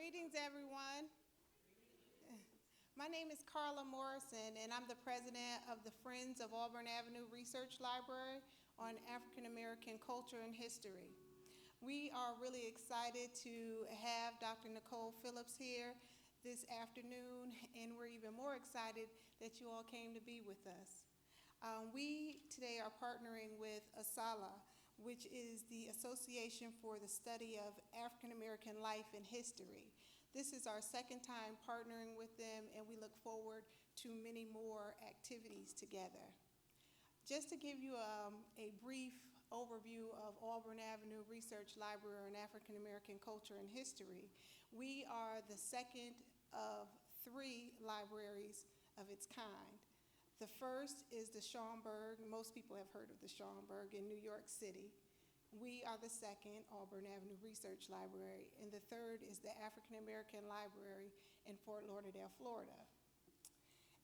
Greetings, everyone. My name is Carla Morrison, and I'm the president of the Friends of Auburn Avenue Research Library on African American culture and history. We are really excited to have Dr. Nichole Phillips here this afternoon, and we're even more excited that you all came to be with us. We today are partnering with ASALH, which is the Association for the Study of African American Life and History. This is our second time partnering with them, and we look forward to many more activities together. Just to give you a brief overview of Auburn Avenue Research Library on African American culture and history, we are the second of 3 libraries of its kind. The first is the Schomburg. Most people have heard of the Schomburg in New York City. We are the second, Auburn Avenue Research Library, and the third is the African American Library in Fort Lauderdale, Florida.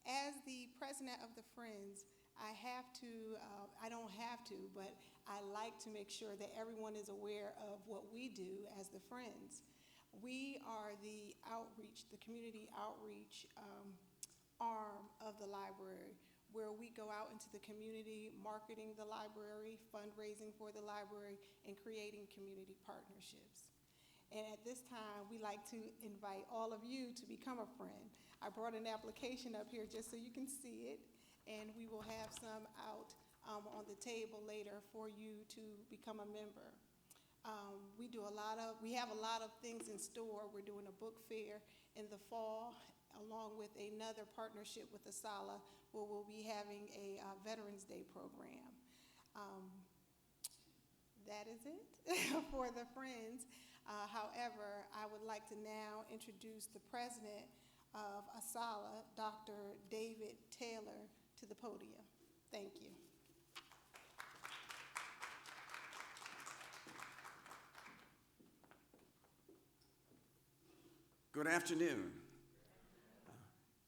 As the president of the Friends, I don't have to, but I like to make sure that everyone is aware of what we do as the Friends. We are the outreach, the community outreach arm of the library, where we go out into the community marketing the library, fundraising for the library, and creating community partnerships. And at this time, we like to invite all of you to become a friend. I brought an application up here just so you can see it, and we will have some out on the table later for you to become a member. We have a lot of things in store. We're doing a book fair in the fall, along with another partnership with ASALH, where we'll be having a Veterans Day program. That is it for the Friends. However, I would like to now introduce the president of ASALH, Dr. David Taylor, to the podium. Thank you. Good afternoon.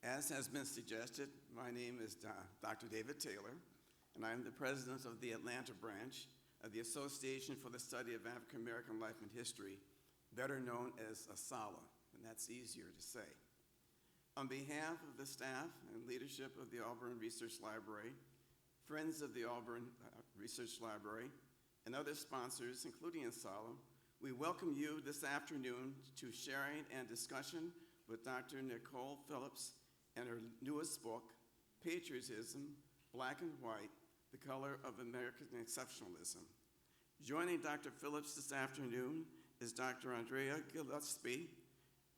As has been suggested, my name is Dr. David Taylor, and I am the president of the Atlanta branch of the Association for the Study of African American Life and History, better known as ASALH, and that's easier to say. On behalf of the staff and leadership of the Auburn Research Library, Friends of the Auburn Research Library, and other sponsors, including ASALH, we welcome you this afternoon to sharing and discussion with Dr. Nichole Phillips and her newest book, Patriotism Black and White, The Color of American Exceptionalism. Joining Dr. Phillips this afternoon is Dr. Andrea Gillespie,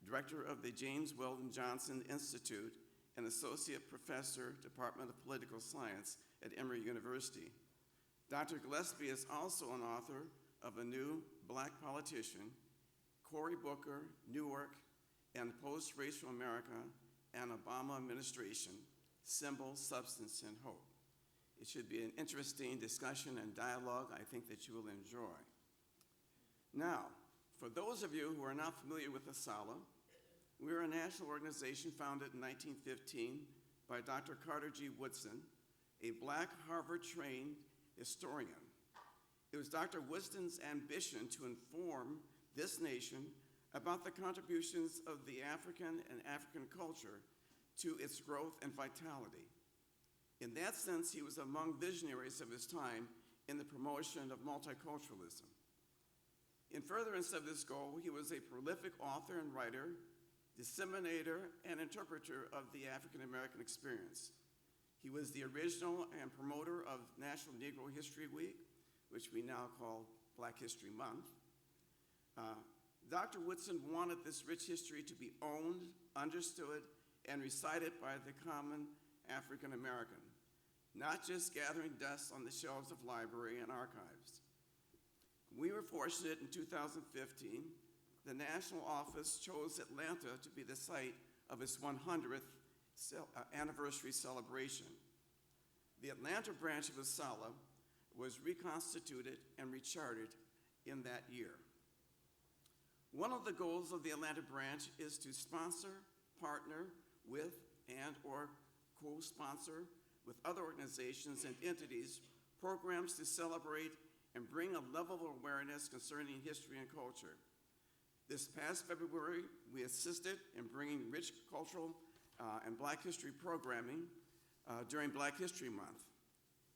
Director of the James Weldon Johnson Institute and Associate Professor, Department of Political Science at Emory University. Dr. Gillespie is also an author of A New Black Politician, Cory Booker, Newark, and Post-Racial America and Obama Administration, Symbol, Substance, and Hope. It should be an interesting discussion and dialogue I think that you will enjoy. Now, for those of you who are not familiar with ASALH, we are a national organization founded in 1915 by Dr. Carter G. Woodson, a Black Harvard-trained historian. It was Dr. Woodson's ambition to inform this nation about the contributions of the African and African culture to its growth and vitality. In that sense, he was among visionaries of his time in the promotion of multiculturalism. In furtherance of this goal, he was a prolific author and writer, disseminator, and interpreter of the African American experience. He was the original and promoter of National Negro History Week, which we now call Black History Month. Dr. Woodson wanted this rich history to be owned, understood, and recited by the common African American, not just gathering dust on the shelves of library and archives. We were fortunate in 2015, the national office chose Atlanta to be the site of its 100th anniversary celebration. The Atlanta branch of ASALH was reconstituted and rechartered in that year. One of the goals of the Atlanta branch is to sponsor, partner with, and/or co-sponsor with other organizations and entities programs to celebrate and bring a level of awareness concerning history and culture. This past February, we assisted in bringing rich cultural and Black history programming during Black History Month.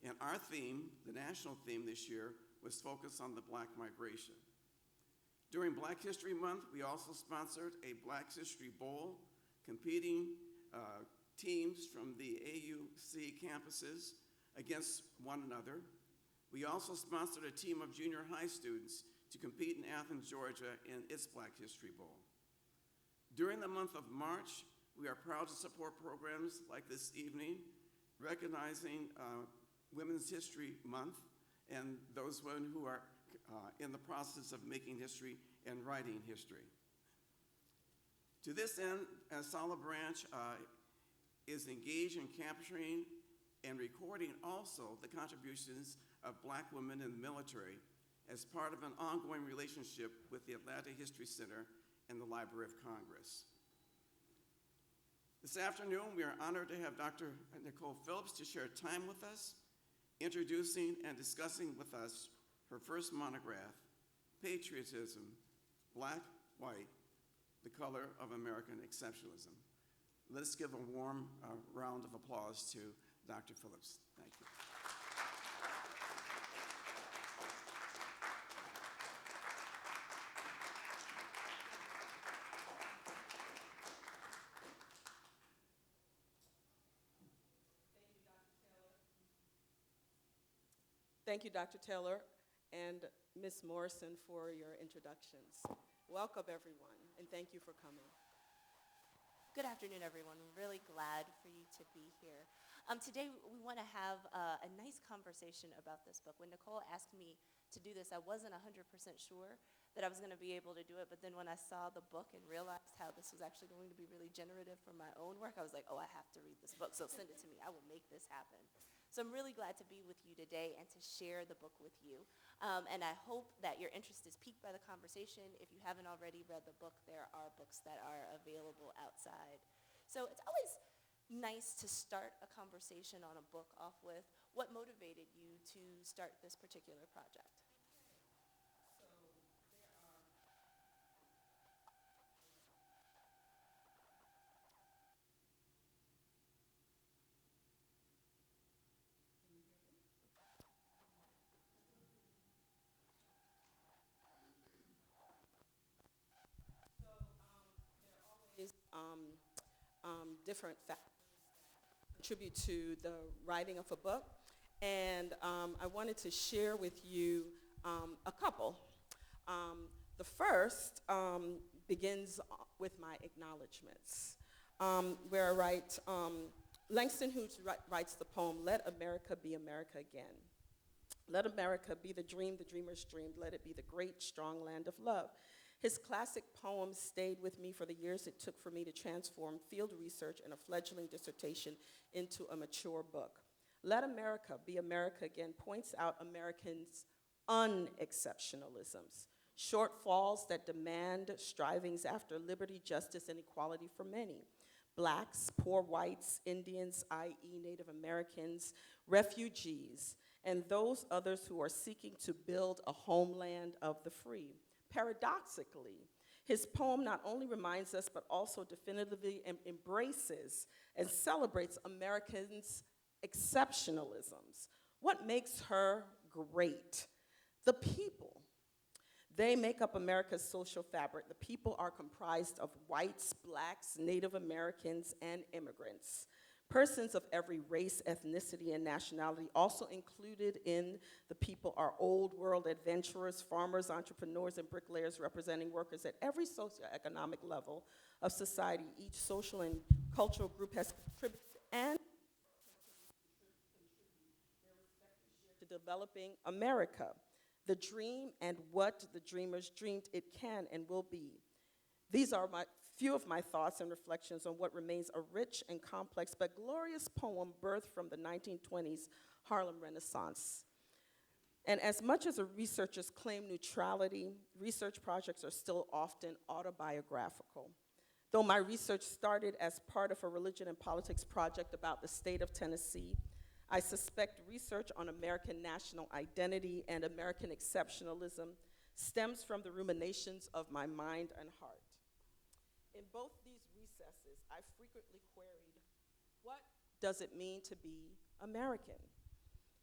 And our theme, the national theme this year, was focused on the Black migration. During Black History Month, we also sponsored a Black History Bowl, competing teams from the AUC campuses against one another. We also sponsored a team of junior high students to compete in Athens, Georgia in its Black History Bowl. During the month of March, we are proud to support programs like this evening, recognizing Women's History Month and those women who are in the process of making history and writing history. To this end, Solid Branch is engaged in capturing and recording also the contributions of Black women in the military as part of an ongoing relationship with the Atlanta History Center and the Library of Congress. This afternoon, we are honored to have Dr. Nichole Phillips to share time with us, introducing and discussing with us her first monograph, Patriotism, Black, White, the Color of American Exceptionalism. Let's give a warm round of applause to Dr. Phillips. Thank you. Thank you, Dr. Taylor and Ms. Morrison, for your introductions. Welcome, everyone, and thank you for coming. Good afternoon, everyone. We're really glad for you to be here. Today, we want to have a nice conversation about this book. When Nichole asked me to do this, I wasn't 100% sure that I was going to be able to do it, but then when I saw the book and realized how this was actually going to be really generative for my own work, I was like, oh, I have to read this book, so send it to me. I will make this happen. So I'm really glad to be with you today and to share the book with you. And I hope that your interest is piqued by the conversation. If you haven't already read the book, there are books that are available outside. So it's always nice to start a conversation on a book off with what motivated you to start this particular project. Different factors that contribute to the writing of a book, and I wanted to share with you a couple. The first begins with my acknowledgments, where I write, Langston Hughes writes the poem, "Let America be America again. Let America be the dream the dreamers dreamed. Let it be the great, strong land of love." His classic poems stayed with me for the years it took for me to transform field research and a fledgling dissertation into a mature book. Let America be America again points out Americans' unexceptionalisms, shortfalls that demand strivings after liberty, justice, and equality for many. Blacks, poor whites, Indians, i.e. Native Americans, refugees, and those others who are seeking to build a homeland of the free. Paradoxically, his poem not only reminds us, but also definitively embraces and celebrates Americans' exceptionalisms. What makes her great? The people. They make up America's social fabric. The people are comprised of whites, blacks, Native Americans, and immigrants. Persons of every race, ethnicity, and nationality. Also included in the people are old world adventurers, farmers, entrepreneurs, and bricklayers representing workers at every socioeconomic level of society. Each social and cultural group has contributed and to developing America, the dream and what the dreamers dreamed it can and will be. These are few of my thoughts and reflections on what remains a rich and complex but glorious poem birthed from the 1920s Harlem Renaissance. And as much as researchers claim neutrality, research projects are still often autobiographical. Though my research started as part of a religion and politics project about the state of Tennessee, I suspect research on American national identity and American exceptionalism stems from the ruminations of my mind and heart. In both these recesses, I frequently queried, what does it mean to be American?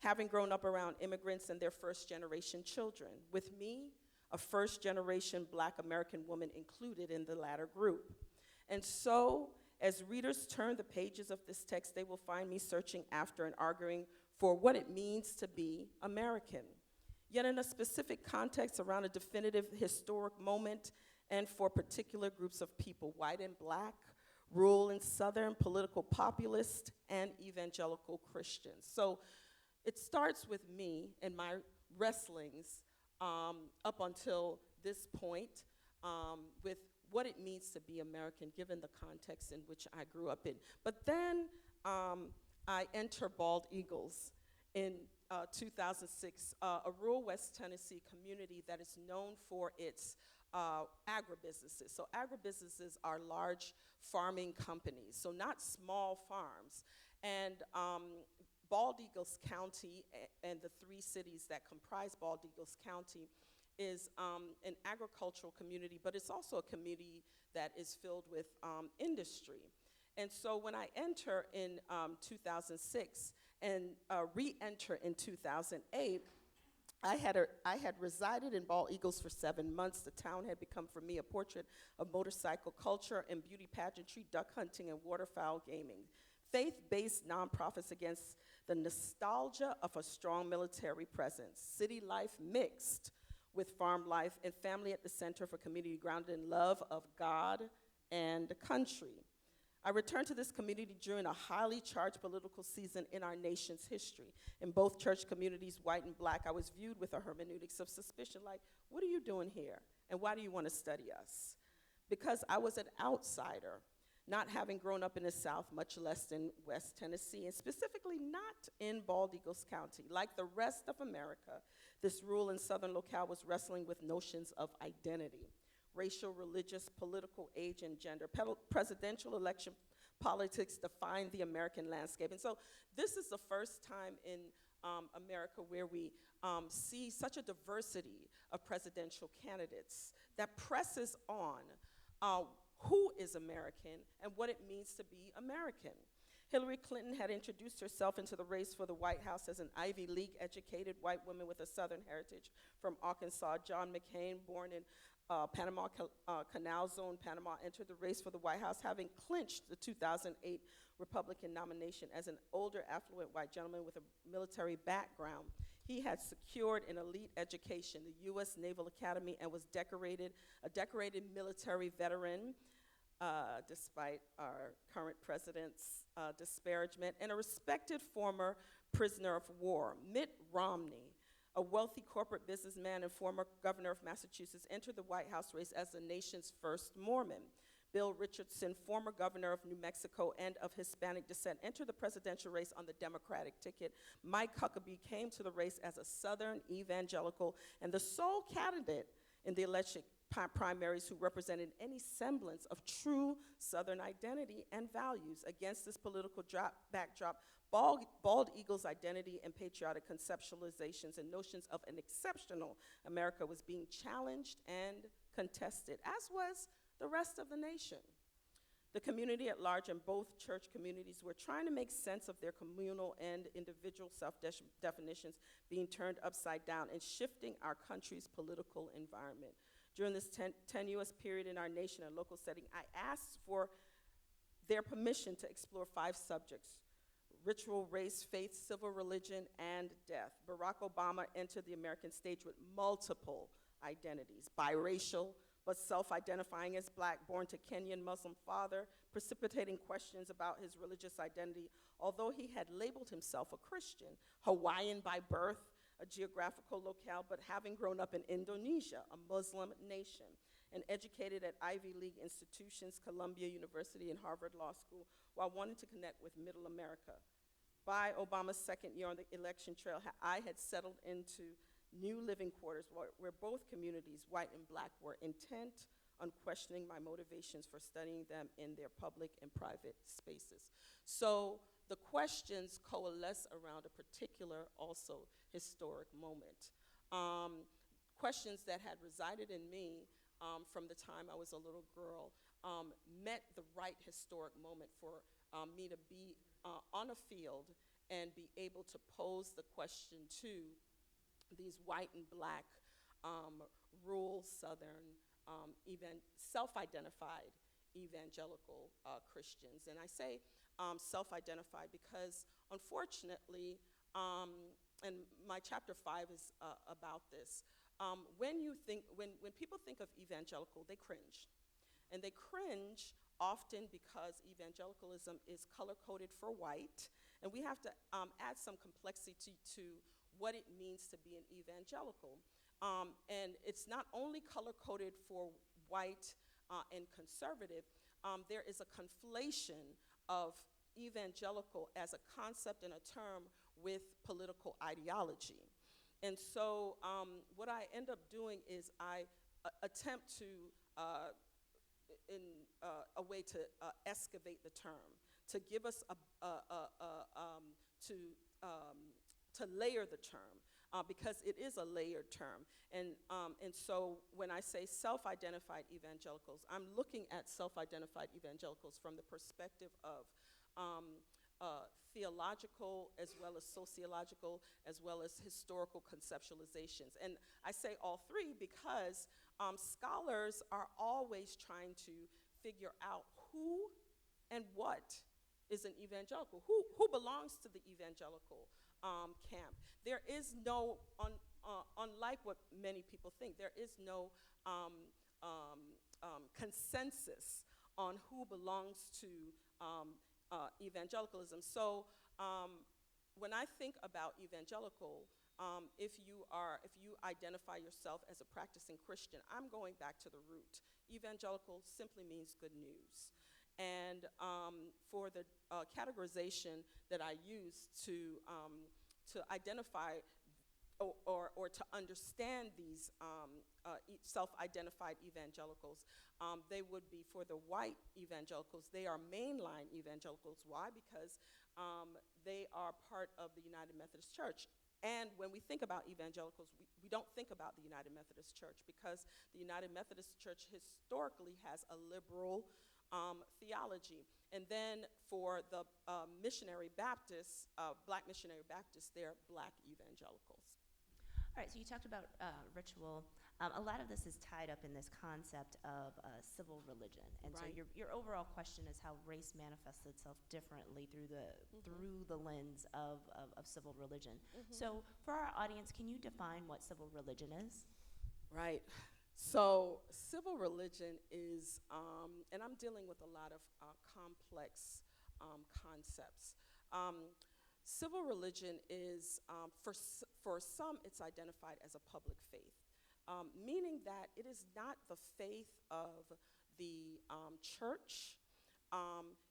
Having grown up around immigrants and their first-generation children, with me, a first-generation Black American woman included in the latter group. And so, as readers turn the pages of this text, they will find me searching after and arguing for what it means to be American. Yet in a specific context around a definitive historic moment and for particular groups of people, white and Black, rural and Southern, political populist, and evangelical Christians. So it starts with me and my wrestlings up until this point with what it means to be American, given the context in which I grew up in. But then I enter Bald Eagles in 2006, a rural West Tennessee community that is known for its agribusinesses. So agribusinesses are large farming companies, so not small farms. And Bald Eagles County and the 3 cities that comprise Bald Eagles County is an agricultural community, but it's also a community that is filled with industry. And so when I enter in 2006 and re-enter in 2008, I had resided in Bald Eagles for 7 months. The town had become for me a portrait of motorcycle culture and beauty pageantry, duck hunting, and waterfowl gaming. Faith-based nonprofits against the nostalgia of a strong military presence. City life mixed with farm life and family at the center for community grounded in love of God and country. I returned to this community during a highly charged political season in our nation's history. In both church communities, white and Black, I was viewed with a hermeneutics of suspicion, like, what are you doing here? And why do you want to study us? Because I was an outsider, not having grown up in the South, much less in West Tennessee, and specifically not in Bald Eagles County. Like the rest of America, this rural and Southern locale was wrestling with notions of identity. Racial, religious, political, age, and gender. Presidential election politics defined the American landscape. And so this is the first time in America where we see such a diversity of presidential candidates that presses on who is American and what it means to be American. Hillary Clinton had introduced herself into the race for the White House as an Ivy League educated white woman with a Southern heritage from Arkansas. John McCain, born in Panama Canal Zone, Panama, entered the race for the White House, having clinched the 2008 Republican nomination as an older, affluent white gentleman with a military background. He had secured an elite education, the U.S. Naval Academy, and was a decorated military veteran, despite our current president's disparagement, and a respected former prisoner of war. Mitt Romney, a wealthy corporate businessman and former governor of Massachusetts, entered the White House race as the nation's first Mormon. Bill Richardson, former governor of New Mexico and of Hispanic descent, entered the presidential race on the Democratic ticket. Mike Huckabee came to the race as a Southern evangelical and the sole candidate in the election primaries who represented any semblance of true Southern identity and values. Against this political backdrop, Bald Eagles' identity and patriotic conceptualizations and notions of an exceptional America was being challenged and contested, as was the rest of the nation. The community at large and both church communities were trying to make sense of their communal and individual self-definitions being turned upside down and shifting our country's political environment. During this tenuous period in our nation and local setting, I asked for their permission to explore 5 subjects: ritual, race, faith, civil religion, and death. Barack Obama entered the American stage with multiple identities: biracial, but self-identifying as Black, born to Kenyan Muslim father, precipitating questions about his religious identity, although he had labeled himself a Christian. Hawaiian by birth, a geographical locale, but having grown up in Indonesia, a Muslim nation, and educated at Ivy League institutions, Columbia University and Harvard Law School, while wanting to connect with Middle America. By Obama's second year on the election trail, I had settled into new living quarters where both communities, white and Black, were intent on questioning my motivations for studying them in their public and private spaces. So the questions coalesce around a particular, also historic moment. questions that had resided in me from the time I was a little girl met the right historic moment for me to be on a field and be able to pose the question to these white and black rural Southern self-identified evangelical Christians. And I say self-identified because, unfortunately, and my chapter 5 is about this, when people think of evangelical, they cringe. And they cringe often because evangelicalism is color-coded for white, and we have to add some complexity to what it means to be an evangelical. And it's not only color-coded for white and conservative, there is a conflation of evangelical as a concept and a term with political ideology. And so what I end up doing is I attempt to, in a way to excavate the term, to give us to layer the term, because it is a layered term. And so when I say self-identified evangelicals, I'm looking at self-identified evangelicals from the perspective of theological as well as sociological as well as historical conceptualizations. And I say all three because scholars are always trying to figure out who and what is an evangelical, who belongs to the evangelical camp. There is no, unlike what many people think, there is no consensus on who belongs to evangelicalism. So when I think about evangelical, if you identify yourself as a practicing Christian, I'm going back to the root. Evangelical simply means good news. And for the categorization that I use to identify or to understand these self-identified evangelicals, they would be, for the white evangelicals, they are mainline evangelicals. Why? Because they are part of the United Methodist Church. And when we think about evangelicals, we don't think about the United Methodist Church because the United Methodist Church historically has a liberal theology. And then for the missionary Baptists, black missionary Baptists, they're black evangelicals. All right, so you talked about ritual. A lot of this is tied up in this concept of civil religion, and Right. so your overall question is how race manifests itself differently through the lens of civil religion. So for our audience, can you define what civil religion is? Right. So civil religion is, and I'm dealing with a lot of complex concepts. Civil religion is, for some, it's identified as a public faith, meaning that it is not the faith of the church.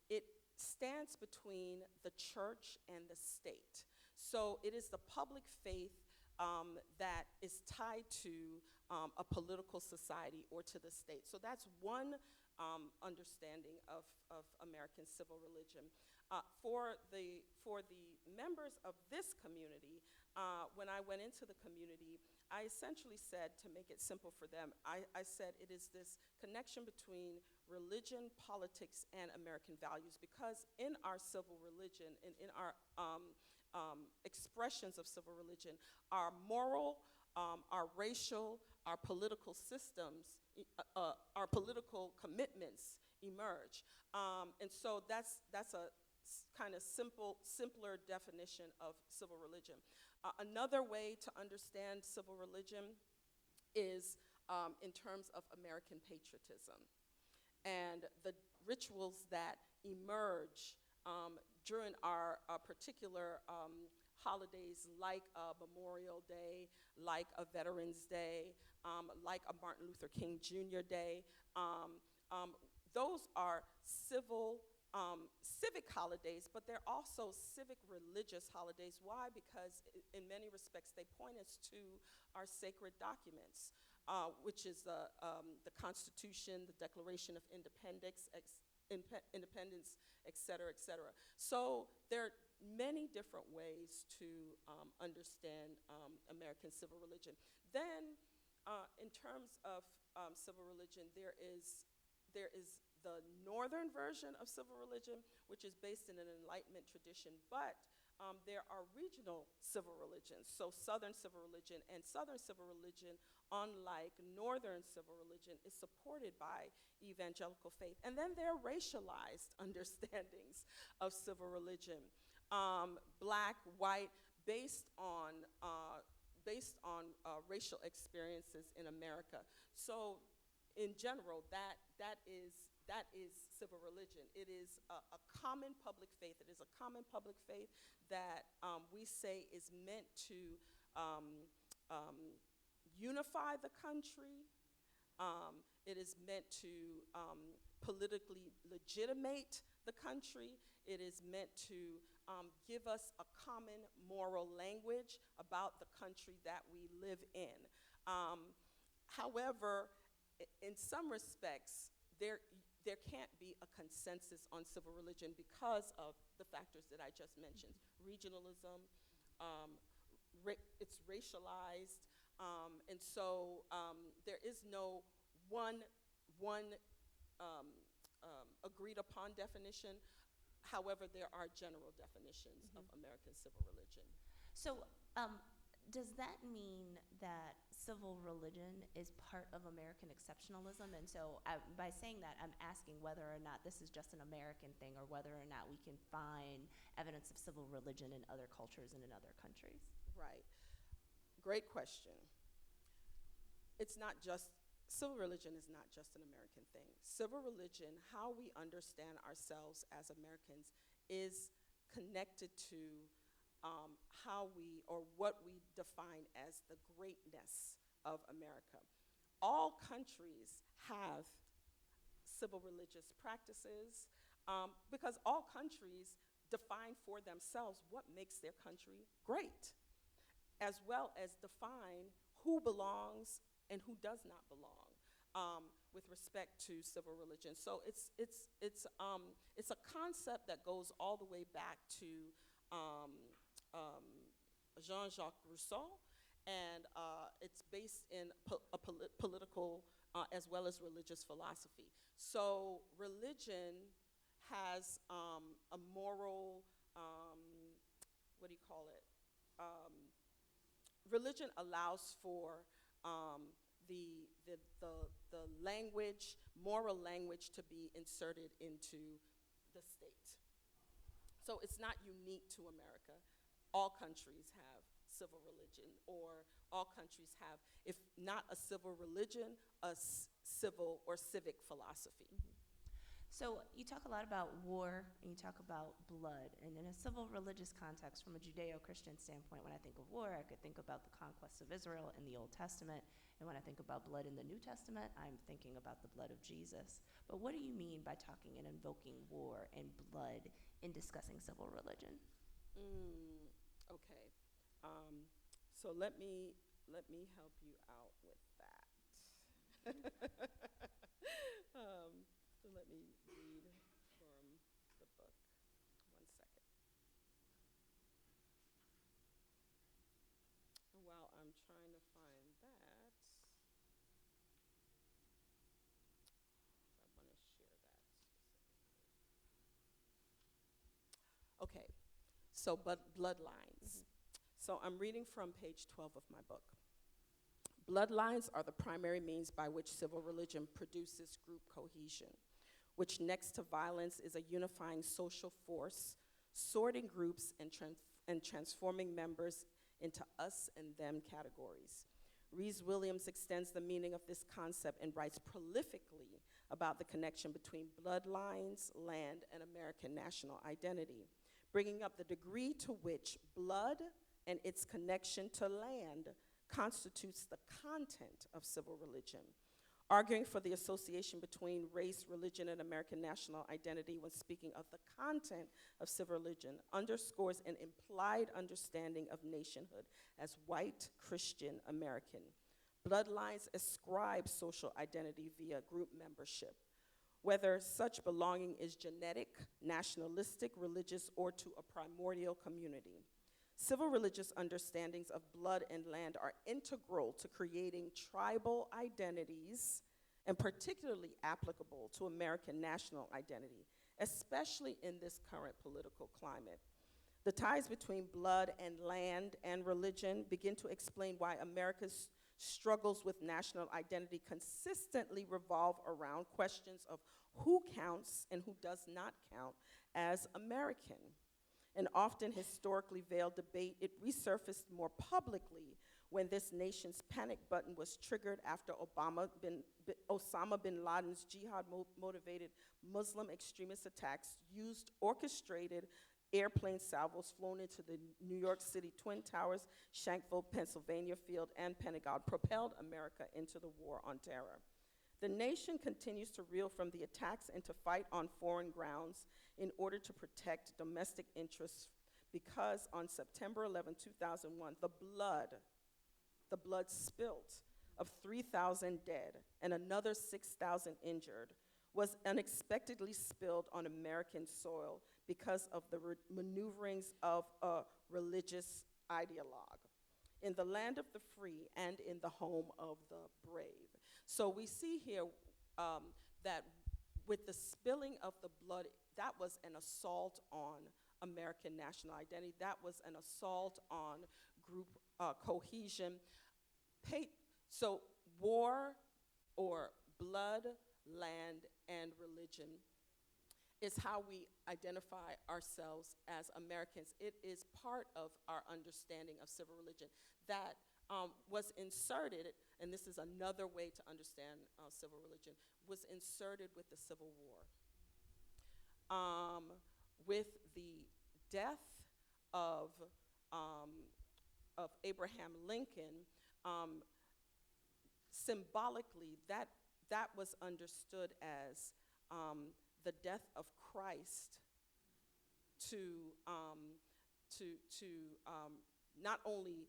It stands between the church and the state. So it is the public faith that is tied to a political society or to the state. So that's one understanding of American civil religion. For the members of this community, when I went into the community, I essentially said, to make it simple for them, I said it is this connection between religion, politics, and American values, because in our civil religion and in our expressions of civil religion, our moral, our racial, our political systems, our political commitments emerge. And so that's a kind of simpler definition of civil religion. Another way to understand civil religion is in terms of American patriotism and the rituals that emerge during our particular holidays, like Memorial Day, like a Veterans Day, like a Martin Luther King Jr. Day. Those are civic holidays, but they're also civic religious holidays. Why? Because in many respects, they point us to our sacred documents, which is the Constitution, the Declaration of Independence, et cetera, et cetera. So there are many different ways to understand American civil religion. Then In terms of civil religion, there is the northern version of civil religion, which is based in an Enlightenment tradition, but there are regional civil religions. So Southern civil religion and Southern civil religion, unlike Northern civil religion, is supported by evangelical faith. And then there are racialized understandings of civil religion, black, white, based on racial experiences in America. So in general, that is civil religion. It is a common public faith. It is a common public faith that we say is meant to unify the country. It is meant to politically legitimate the country. It is meant to give us a common moral language about the country that we live in. However, in some respects, there can't be a consensus on civil religion because of the factors that I just mentioned. Regionalism, it's racialized, and so there is no one agreed upon definition. However, there are general definitions of American civil religion. So does that mean that civil religion is part of American exceptionalism? And so by saying that, I'm asking whether or not this is just an American thing or whether or not we can find evidence of civil religion in other cultures and in other countries. Right. Great question. Civil religion is not just an American thing. Civil religion, how we understand ourselves as Americans, is connected to what we define as the greatness of America. All countries have civil religious practices because all countries define for themselves what makes their country great, as well as define who belongs and who does not belong with respect to civil religion. So it's a concept that goes all the way back to Jean-Jacques Rousseau, and it's based in political as well as religious philosophy. So religion has a moral, religion allows for the language, moral language, to be inserted into the state. So it's not unique to America. All countries have civil religion, or all countries have, if not a civil religion, a civil or civic philosophy. So you talk a lot about war and you talk about blood. And in a civil religious context, from a Judeo-Christian standpoint, when I think of war, I could think about the conquest of Israel in the Old Testament. And when I think about blood in the New Testament, I'm thinking about the blood of Jesus. But what do you mean by talking and invoking war and blood in discussing civil religion? Okay. So let me help you out with that. So let me read from the book. 1 second. While I'm trying to find that, I want to share that specifically. Okay, so bloodlines. So I'm reading from page 12 of my book. Bloodlines are the primary means by which civil religion produces group cohesion, which next to violence is a unifying social force, sorting groups and transforming members into us and them categories. Rhys-Williams extends the meaning of this concept and writes prolifically about the connection between bloodlines, land, and American national identity, bringing up the degree to which blood and its connection to land constitutes the content of civil religion. Arguing for the association between race, religion, and American national identity when speaking of the content of civil religion underscores an implied understanding of nationhood as white Christian American. Bloodlines ascribe social identity via group membership, whether such belonging is genetic, nationalistic, religious, or to a primordial community. Civil religious understandings of blood and land are integral to creating tribal identities and particularly applicable to American national identity, especially in this current political climate. The ties between blood and land and religion begin to explain why America's struggles with national identity consistently revolve around questions of who counts and who does not count as American. An often historically veiled debate, it resurfaced more publicly when this nation's panic button was triggered after Osama bin Laden's jihad-motivated Muslim extremist attacks used orchestrated airplane salvos flown into the New York City Twin Towers, Shanksville, Pennsylvania field, and Pentagon propelled America into the war on terror. The nation continues to reel from the attacks and to fight on foreign grounds in order to protect domestic interests because on September 11, 2001, the blood spilt of 3,000 dead and another 6,000 injured was unexpectedly spilled on American soil because of the maneuverings of a religious ideologue in the land of the free and in the home of the brave. So we see here that with the spilling of the blood, that was an assault on American national identity. That was an assault on group cohesion. So war or blood, land, and religion is how we identify ourselves as Americans. It is part of our understanding of civil religion that was inserted, and this is another way to understand civil religion, was inserted with the Civil War. With the death of Abraham Lincoln, symbolically, that was understood as the death of Christ to not only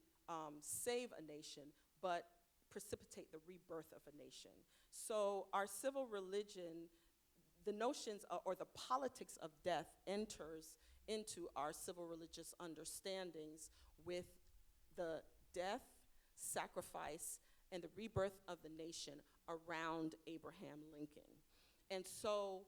save a nation, but precipitate the rebirth of a nation. So our civil religion, the notions or the politics of death enters into our civil religious understandings with the death, sacrifice, and the rebirth of the nation around Abraham Lincoln. And so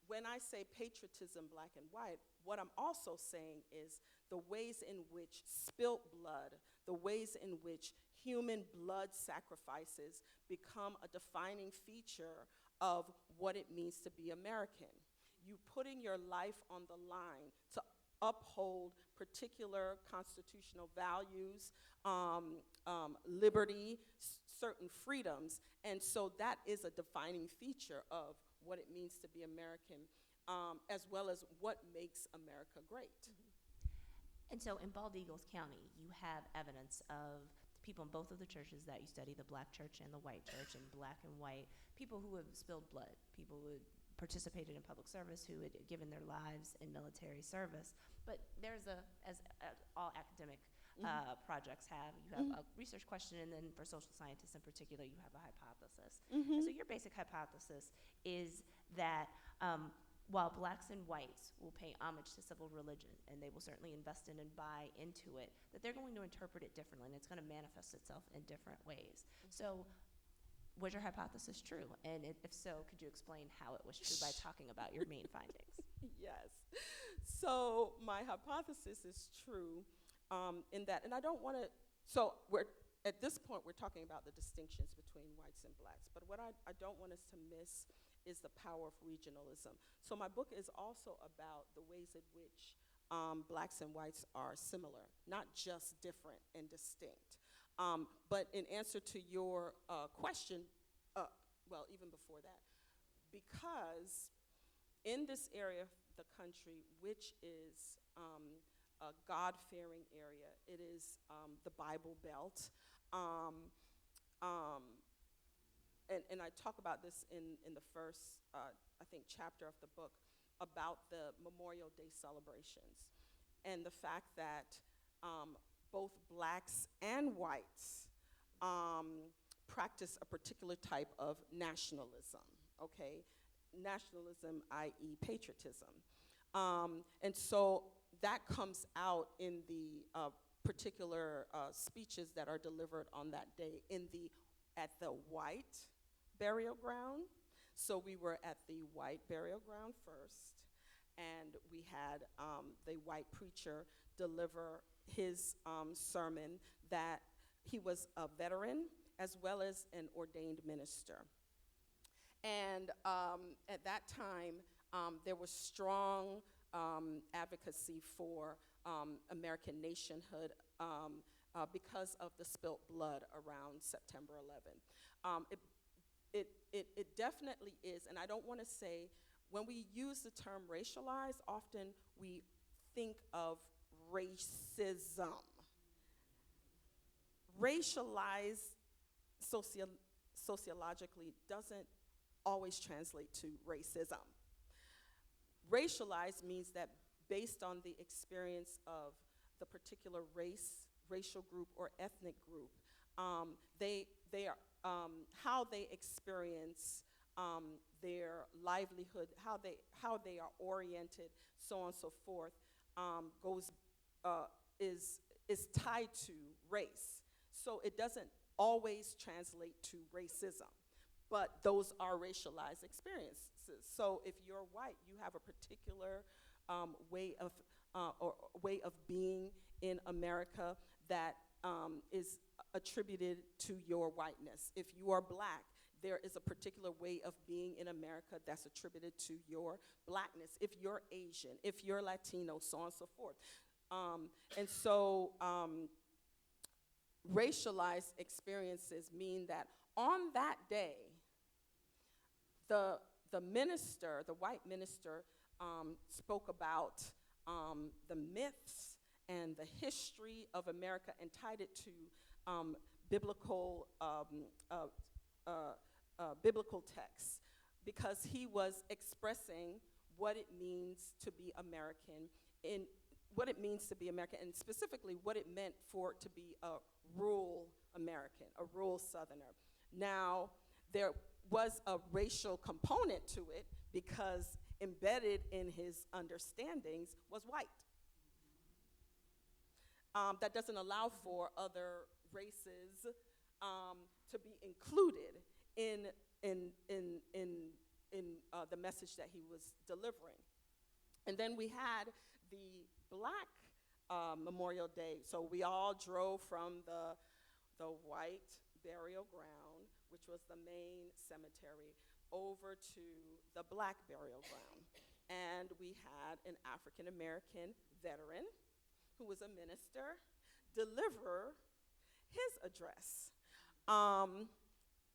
when I say patriotism, black and white, what I'm also saying is the ways in which spilt blood, the ways in which human blood sacrifices become a defining feature of what it means to be American. You putting your life on the line to uphold particular constitutional values, liberty, certain freedoms, and so that is a defining feature of what it means to be American, as well as what makes America great. And so in Bald Eagles County, you have evidence of people in both of the churches that you study, the black church and the white church, and black and white, people who have spilled blood, people who had participated in public service, who had given their lives in military service. But there's as all academic projects have, you have a research question, and then for social scientists in particular, you have a hypothesis. And so your basic hypothesis is that while blacks and whites will pay homage to civil religion, and they will certainly invest in and buy into it, that they're going to interpret it differently, and it's going to manifest itself in different ways. So was your hypothesis true? And if so, could you explain how it was true by talking about your main findings? Yes. So my hypothesis is true in that, and I don't want to, so at this point, we're talking about the distinctions between whites and blacks, but what I don't want us to miss is the power of regionalism. So my book is also about the ways in which blacks and whites are similar, not just different and distinct. But in answer to your question, well, even before that, because in this area of the country, which is a God-fearing area, it is the Bible Belt, and I talk about this in the first, I think, chapter of the book about the Memorial Day celebrations and the fact that both blacks and whites practice a particular type of nationalism, okay? Nationalism, i.e. patriotism. And so that comes out in the particular speeches that are delivered on that day at the white burial ground. So we were at the white burial ground first, and we had the white preacher deliver his sermon. That he was a veteran as well as an ordained minister. And at that time, there was strong advocacy for American nationhood because of the spilt blood around September 11th. It definitely is, and I don't want to say, when we use the term racialized, often we think of racism. Racialized sociologically doesn't always translate to racism. Racialized means that based on the experience of the particular race, racial group, or ethnic group, they are how they experience their livelihood, how they are oriented, so on and so forth, is tied to race. So it doesn't always translate to racism, but those are racialized experiences. So if you're white, you have a particular way of being in America that is attributed to your whiteness. If you are black, there is a particular way of being in America that's attributed to your blackness. If you're Asian, if you're Latino, so on and so forth. And so racialized experiences mean that on that day, the minister, the white minister, spoke about the myths and the history of America and tied it to biblical texts, because he was expressing what it means to be American, and specifically what it meant for it to be a rural American, a rural Southerner. Now, there was a racial component to it because embedded in his understandings was white. That doesn't allow for other races to be included in the message that he was delivering. And then we had the Black Memorial Day. So we all drove from the white burial ground, which was the main cemetery, over to the Black burial ground. And we had an African American veteran who was a minister deliver his address.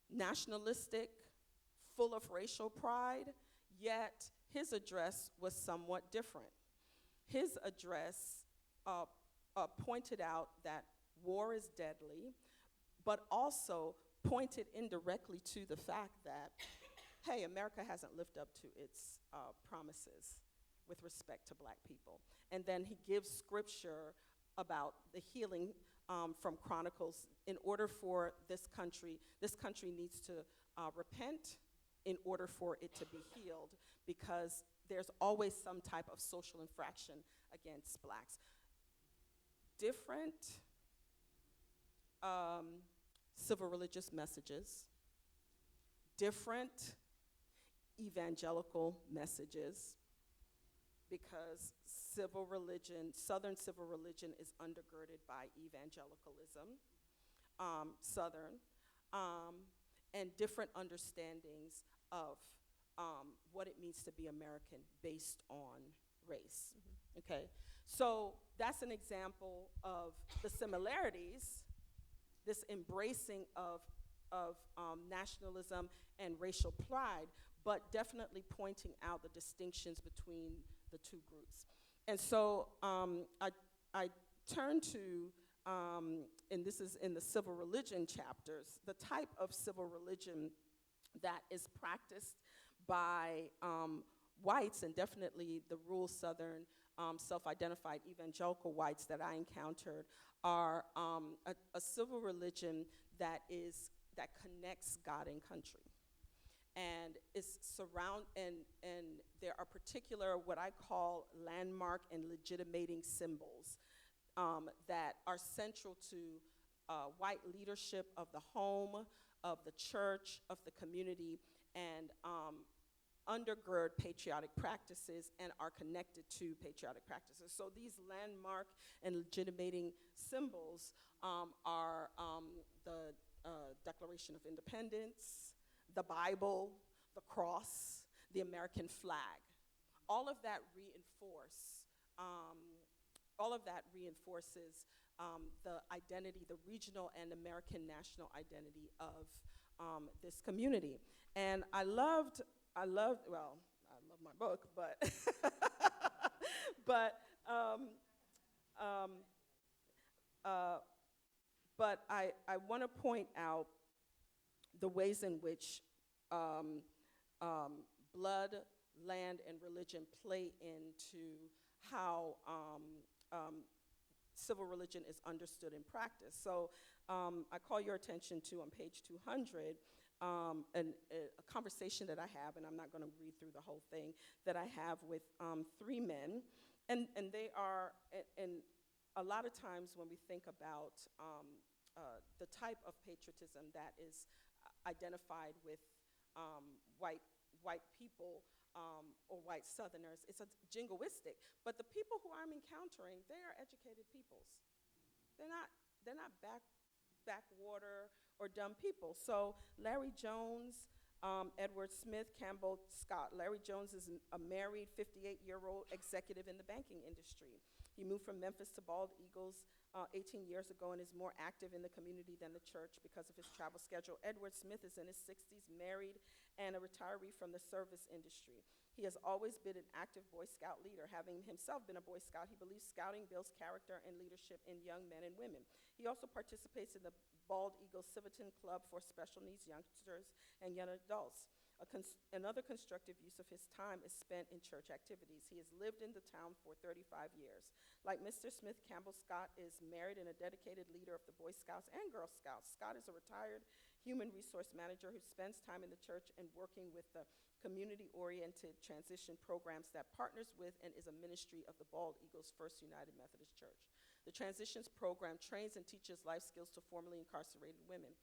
Nationalistic, full of racial pride, yet his address was somewhat different. His address pointed out that war is deadly, but also pointed indirectly to the fact that, hey, America hasn't lived up to its promises with respect to Black people. And then he gives scripture about the healing from Chronicles. In order for this country needs to repent in order for it to be healed, because there's always some type of social infraction against Blacks. Different civil religious messages, different evangelical messages, because Southern civil religion is undergirded by evangelicalism, and different understandings of what it means to be American based on race. Okay, so that's an example of the similarities, this embracing of nationalism and racial pride, but definitely pointing out the distinctions between the two groups. And so I turn to, and this is in the civil religion chapters, the type of civil religion that is practiced by whites, and definitely the rural Southern self-identified evangelical whites that I encountered, are a civil religion that connects God and country. and there are particular what I call landmark and legitimating symbols that are central to white leadership of the home, of the church, of the community, and undergird patriotic practices and are connected to patriotic practices. So these landmark and legitimating symbols are the Declaration of Independence, the Bible, the cross, the American flag. All of that reinforces the identity, the regional and American national identity of this community. And I love my book, but but I want to point out the ways in which blood, land, and religion play into how civil religion is understood in practice. So I call your attention to, on page 200, a conversation that I have, and I'm not going to read through the whole thing, that I have with 3 men. And they are, and a lot of times when we think about the type of patriotism that is identified with white people or white Southerners, it's a jingoistic. But the people who I'm encountering, they are educated peoples. They're not backwater or dumb people. So Larry Jones, Edward Smith, Campbell Scott. Larry Jones is a married 58-year-old executive in the banking industry. He moved from Memphis to Bald Eagles 18 years ago and is more active in the community than the church because of his travel schedule. Edward Smith is in his 60s, married, and a retiree from the service industry. He has always been an active Boy Scout leader. Having himself been a Boy Scout, he believes scouting builds character and leadership in young men and women. He also participates in the Bald Eagle Civitan Club for special needs youngsters and young adults. Another constructive use of his time is spent in church activities. He has lived in the town for 35 years. Like Mr. Smith, Campbell Scott is married and a dedicated leader of the Boy Scouts and Girl Scouts. Scott is a retired human resource manager who spends time in the church and working with the community-oriented transition programs that partners with and is a ministry of the Bald Eagles First United Methodist Church. The Transitions program trains and teaches life skills to formerly incarcerated women.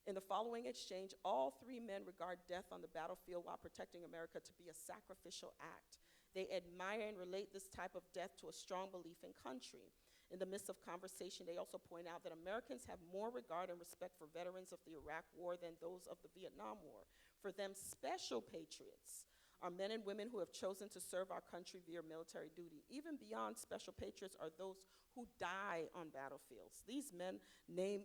In the following exchange, all 3 men regard death on the battlefield while protecting America to be a sacrificial act. They admire and relate this type of death to a strong belief in country. In the midst of conversation, they also point out that Americans have more regard and respect for veterans of the Iraq War than those of the Vietnam War. For them, special patriots are men and women who have chosen to serve our country via military duty. Even beyond special patriots are those who die on battlefields. These men name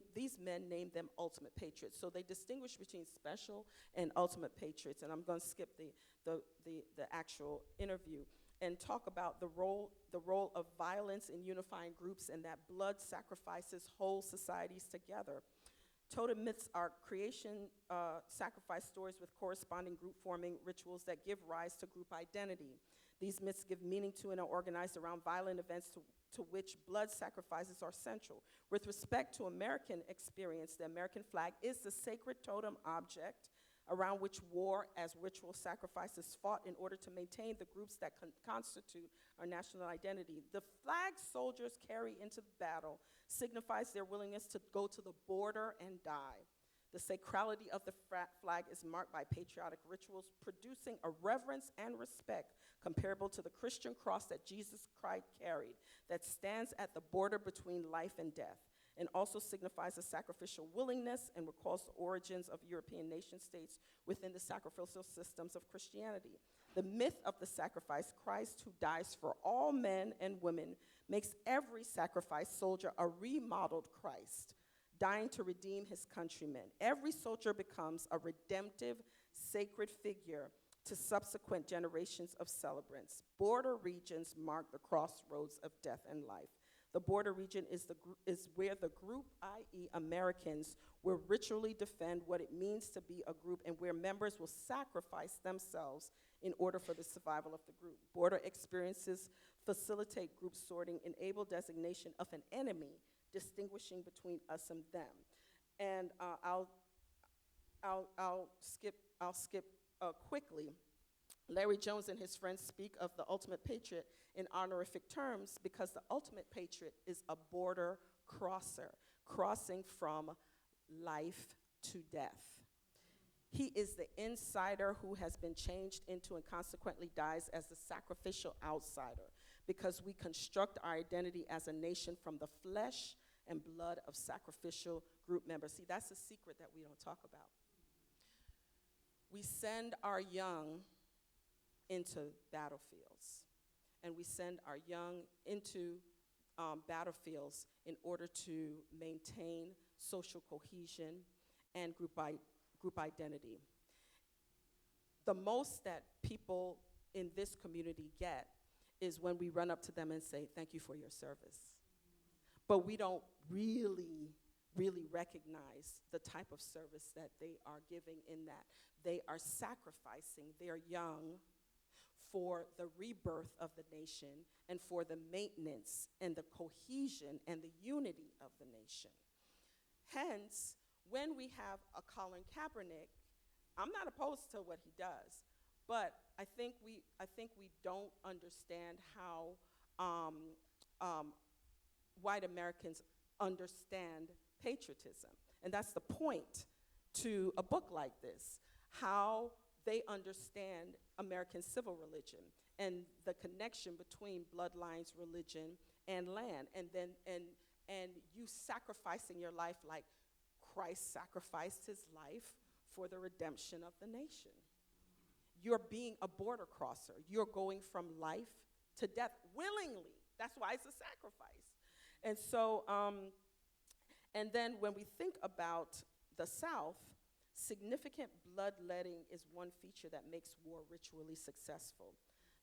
them ultimate patriots. So they distinguish between special and ultimate patriots. And I'm going to skip the actual interview and talk about the role of violence in unifying groups and that blood sacrifices whole societies together. Totem myths are creation sacrifice stories with corresponding group-forming rituals that give rise to group identity. These myths give meaning to and are organized around violent events to which blood sacrifices are central. With respect to American experience, the American flag is the sacred totem object around which war as ritual sacrifices fought in order to maintain the groups that constitute our national identity. The flag soldiers carry into battle signifies their willingness to go to the border and die. The sacrality of the flag is marked by patriotic rituals, producing a reverence and respect comparable to the Christian cross that Jesus Christ carried, that stands at the border between life and death, and also signifies a sacrificial willingness and recalls the origins of European nation states within the sacrificial systems of Christianity. The myth of the sacrifice, Christ who dies for all men and women, makes every sacrifice soldier a remodeled Christ, dying to redeem his countrymen. Every soldier becomes a redemptive, sacred figure to subsequent generations of celebrants. Border regions mark the crossroads of death and life. The border region is where the group, i.e. Americans, will ritually defend what it means to be a group and where members will sacrifice themselves in order for the survival of the group. Border experiences facilitate group sorting, enable designation of an enemy, distinguishing between us and them. And I'll skip quickly. Larry Jones and his friends speak of the ultimate patriot in honorific terms because the ultimate patriot is a border crosser, crossing from life to death. He is the insider who has been changed into and consequently dies as the sacrificial outsider because we construct our identity as a nation from the flesh and blood of sacrificial group members. See, that's a secret that we don't talk about. We send our young into battlefields, and we send our young into battlefields in order to maintain social cohesion and group identity. The most that people in this community get is when we run up to them and say, thank you for your service. But we don't really recognize the type of service that they are giving in that. They are sacrificing their young for the rebirth of the nation and for the maintenance and the cohesion and the unity of the nation. Hence, when we have a Colin Kaepernick, I'm not opposed to what he does, but I think we don't understand how white Americans understand patriotism. And that's the point to a book like this, how they understand American civil religion and the connection between bloodlines, religion, and land, and you sacrificing your life like Christ sacrificed his life for the redemption of the nation. You're being a border crosser. You're going from life to death willingly. That's why it's a sacrifice. And so, and then when we think about the South, significant bloodletting is one feature that makes war ritually successful.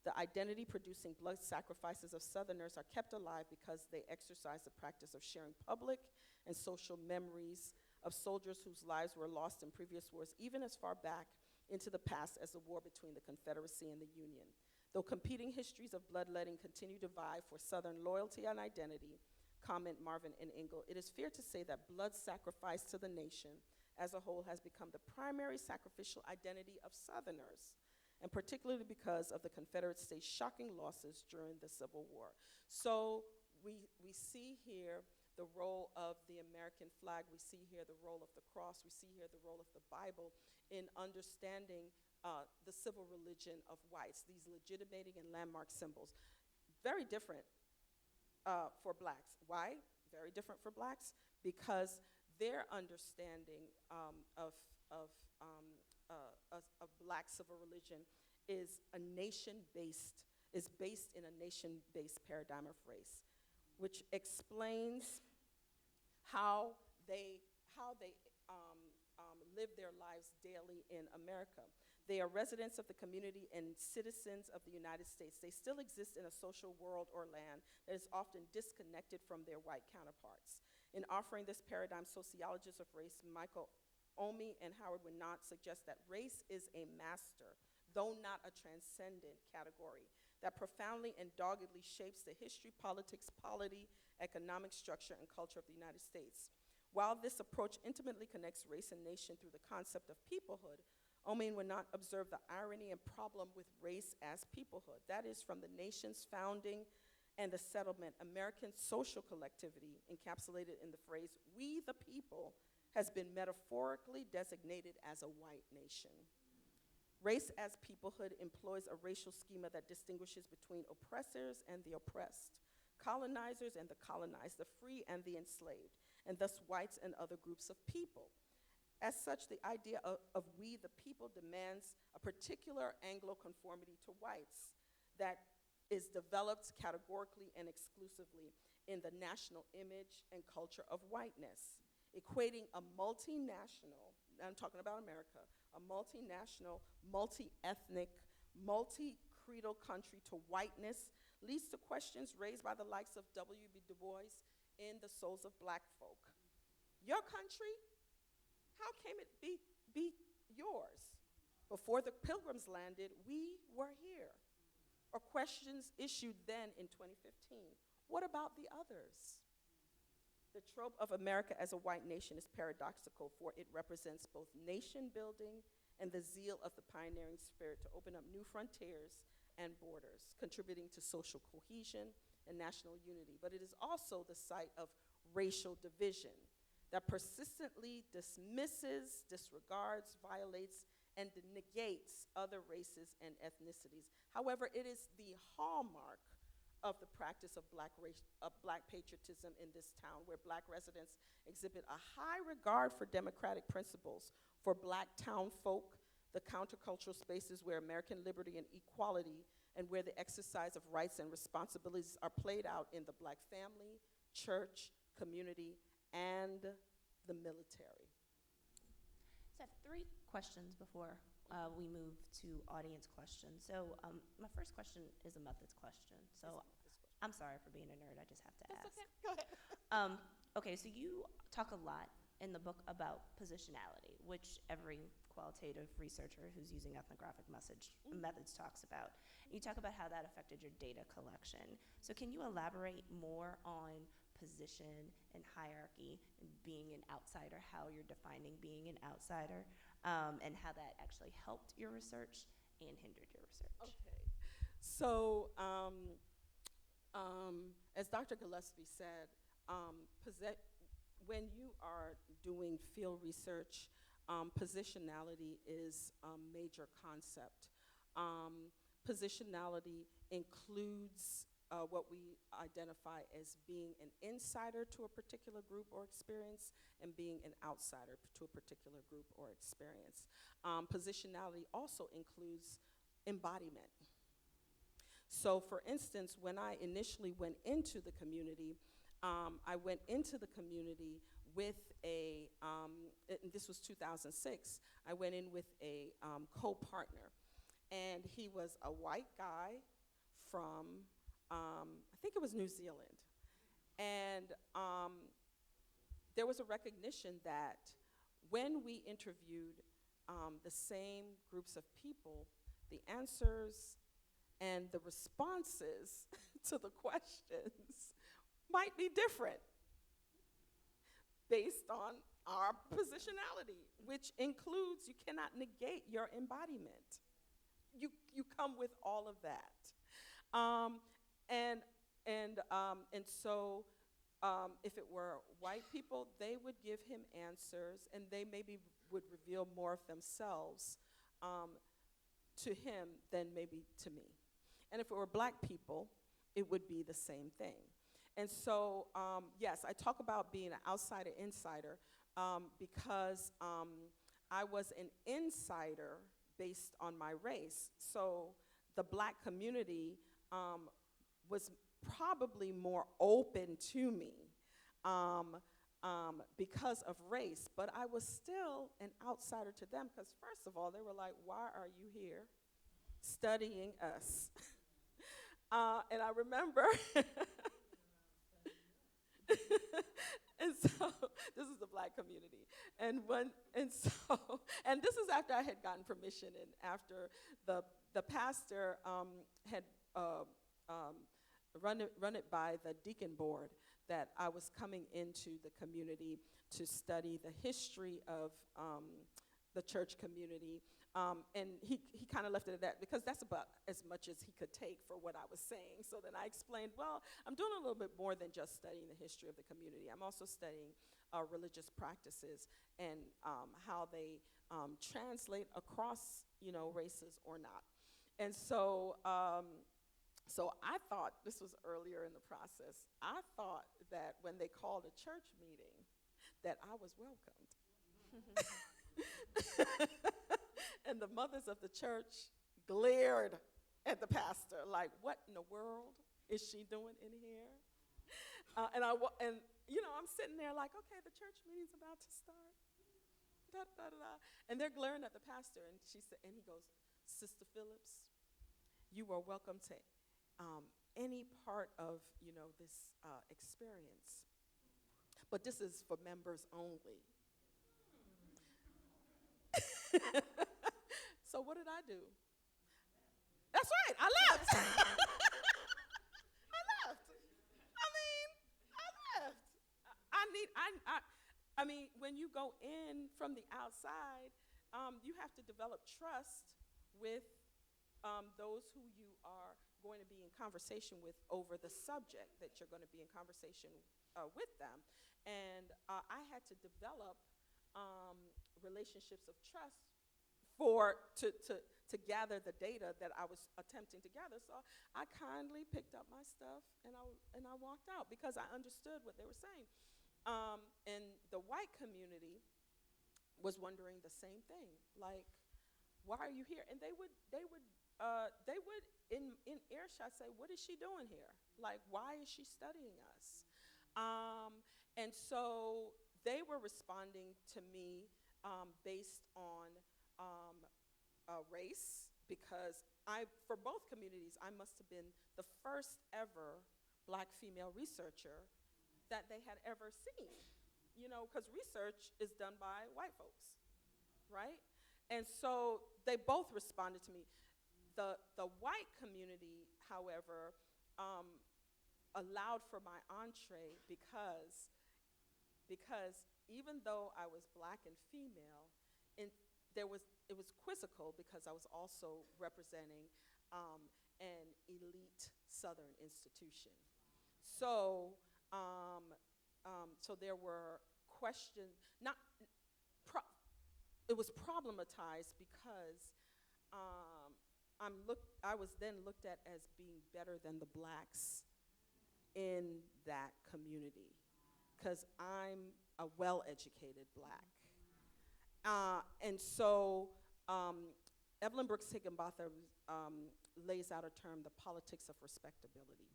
The identity-producing blood sacrifices of Southerners are kept alive because they exercise the practice of sharing public and social memories of soldiers whose lives were lost in previous wars, even as far back into the past as the war between the Confederacy and the Union. Though competing histories of bloodletting continue to vie for Southern loyalty and identity, comment Marvin and Ingle, it is fair to say that blood sacrifice to the nation as a whole has become the primary sacrificial identity of Southerners, and particularly because of the Confederate States' shocking losses during the Civil War. So we see here the role of the American flag, we see here the role of the cross, we see here the role of the Bible in understanding the civil religion of whites, these legitimating and landmark symbols. Very different for blacks. Why? Very different for blacks because their understanding of black civil religion is based in a nation-based paradigm of race, which explains how they live their lives daily in America. They are residents of the community and citizens of the United States. They still exist in a social world or land that is often disconnected from their white counterparts. In offering this paradigm, sociologists of race, Michael Omi and Howard Winant suggest that race is a master, though not a transcendent category, that profoundly and doggedly shapes the history, politics, polity, economic structure, and culture of the United States. While this approach intimately connects race and nation through the concept of peoplehood, Omi and Winant observe the irony and problem with race as peoplehood. That is, from the nation's founding and the settlement, American social collectivity, encapsulated in the phrase, "we the people," has been metaphorically designated as a white nation. Race as peoplehood employs a racial schema that distinguishes between oppressors and the oppressed, colonizers and the colonized, the free and the enslaved, and thus whites and other groups of people. As such, the idea of we the people demands a particular Anglo-conformity to whites that is developed categorically and exclusively in the national image and culture of whiteness, equating a multinational, I'm talking about America, a multinational, multi-ethnic, multi-creedal country to whiteness leads to questions raised by the likes of W.B. Du Bois in The Souls of Black Folk. Your country? How came it be yours? Before the Pilgrims landed, we were here. Or questions issued then in 2015. What about the others? The trope of America as a white nation is paradoxical, for it represents both nation building and the zeal of the pioneering spirit to open up new frontiers and borders, contributing to social cohesion and national unity. But it is also the site of racial division that persistently dismisses, disregards, violates, and negates other races and ethnicities. However, it is the hallmark of the practice of black patriotism in this town, where black residents exhibit a high regard for democratic principles, for black town folk, the countercultural spaces where American liberty and equality and where the exercise of rights and responsibilities are played out in the black family, church, community, and the military. So I have 3 questions before we move to audience questions. So my first question is a methods question. So I'm sorry for being a nerd, I just have to ask. Okay, go ahead. Okay, so you talk a lot in the book about positionality, which every qualitative researcher who's using ethnographic methods talks about. You talk about how that affected your data collection. So can you elaborate more on position and hierarchy and being an outsider, how you're defining being an outsider, and how that actually helped your research and hindered your research? Okay. So, as Dr. Gillespie said, when you are doing field research, positionality is a major concept. Positionality includes what we identify as being an insider to a particular group or experience and being an outsider to a particular group or experience. Positionality also includes embodiment. So for instance, when I initially went into the community, I went into the community with and this was 2006, I went in with a co-partner. And he was a white guy from, I think it was New Zealand. And there was a recognition that when we interviewed the same groups of people, the answers and the responses to the questions might be different based on our positionality, which includes, you cannot negate your embodiment. You come with all of that. And so if it were white people, they would give him answers, and they maybe would reveal more of themselves to him than maybe to me. And if it were black people, it would be the same thing. And so, yes, I talk about being an outsider, insider, because I was an insider based on my race. So the black community was probably more open to me because of race, but I was still an outsider to them, because first of all, they were like, why are you here studying us? And I remember, and so this is the black community, and this is after I had gotten permission, and after the pastor had run it by the deacon board that I was coming into the community to study the history of the church community. And he kind of left it at that, because that's about as much as he could take for what I was saying. So then I explained, well, I'm doing a little bit more than just studying the history of the community. I'm also studying religious practices and how they translate across, races or not. And so, so I thought, this was earlier in the process, I thought that when they called a church meeting, that I was welcomed. And the mothers of the church glared at the pastor like, what in the world is she doing in here? And I'm sitting there like, okay, the church meeting's about to start. Da, da, da, da. And they're glaring at the pastor, and he goes, Sister Phillips, you are welcome to any part of this experience, but this is for members only. So what did I do? That's right, I left. I left. I mean, when you go in from the outside, you have to develop trust with those who you are going to be in conversation with over the subject that you're going to be in conversation with them. And I had to develop relationships of trust to gather the data that I was attempting to gather. So I kindly picked up my stuff and I walked out because I understood what they were saying. And the white community was wondering the same thing, like, why are you here? And they would in earshot say, what is she doing here? Like, why is she studying us? And so they were responding to me based on race, because for both communities, I must have been the first ever Black female researcher that they had ever seen. You know, because research is done by white folks, right? And so they both responded to me. The white community, however, allowed for my entree because even though I was Black and female, it was quizzical because I was also representing an elite Southern institution. So there were questions, it was problematized because I was then looked at as being better than the Blacks in that community because I'm a well-educated Black. And so Evelyn Brooks Higginbotham lays out a term, the politics of respectability.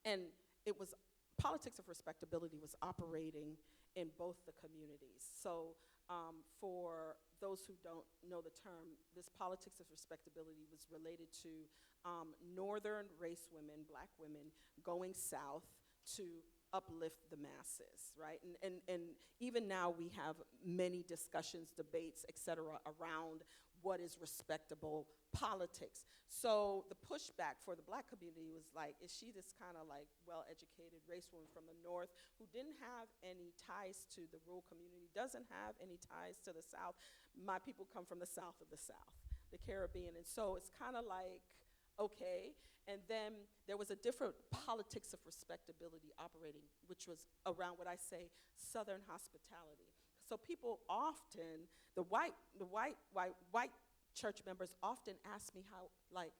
And politics of respectability was operating in both the communities. So for those who don't know the term, this politics of respectability was related to northern race women, Black women, going south to uplift the masses, right? And even now we have many discussions, debates, et cetera, around what is respectable politics. So the pushback for the Black community was like, is she this kind of like well-educated race woman from the north who didn't have any ties to the rural community, doesn't have any ties to the South? My people come from the South of the South, the Caribbean. And so it's kind of like, okay. And then there was a different politics of respectability operating, which was around what I say, Southern hospitality. So people often, the white church members often ask me how, like,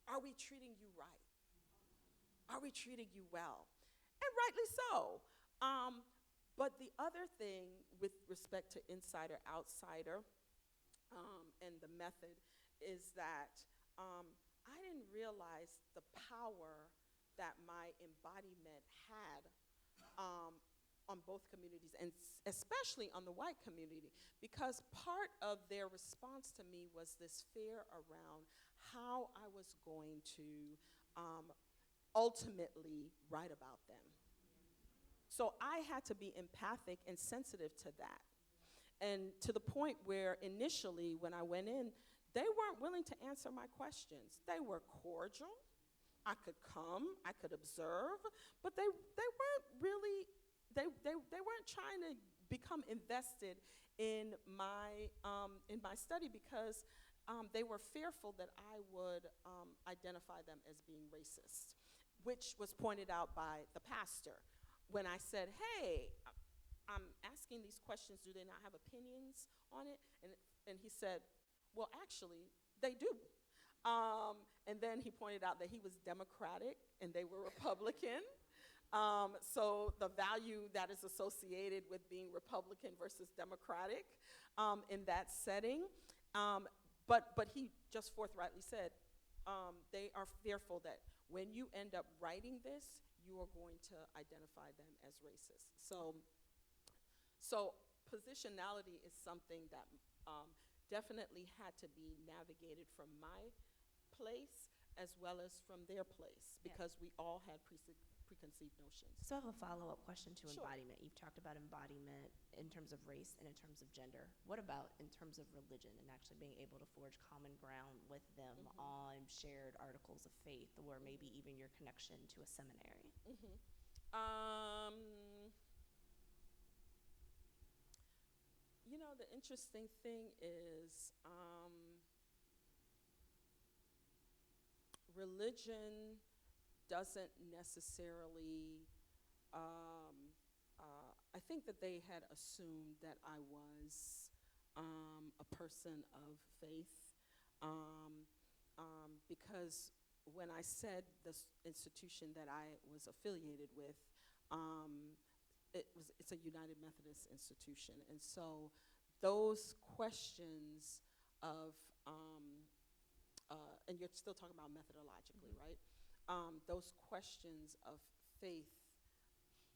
are we treating you right? Are we treating you well? And rightly so. But the other thing with respect to insider, outsider, and the method is that I didn't realize the power that my embodiment had on both communities, and especially on the white community, because part of their response to me was this fear around how I was going to ultimately write about them. So I had to be empathic and sensitive to that. And to the point where initially when I went in, they weren't willing to answer my questions. They were cordial. I could come, I could observe, but they weren't really, they weren't trying to become invested in my study because they were fearful that I would identify them as being racist, which was pointed out by the pastor. When I said, hey, I'm asking these questions, do they not have opinions on it? And he said, well, actually, they do. And then he pointed out that he was Democratic and they were Republican. So the value that is associated with being Republican versus Democratic in that setting. But he just forthrightly said, they are fearful that when you end up writing this, you are going to identify them as racist. So positionality is something that definitely had to be navigated from my place as well as from their place, because we all had preconceived notions. So I have a follow-up question to Sure. embodiment. You've talked about embodiment in terms of race and in terms of gender. What about in terms of religion and actually being able to forge common ground with them on shared articles of faith, or maybe even your connection to a seminary? You know, the interesting thing is religion doesn't necessarily, I think that they had assumed that I was a person of faith, because when I said this institution that I was affiliated with, it's a United Methodist institution. And so those questions of, and you're still talking about methodologically, right? Those questions of faith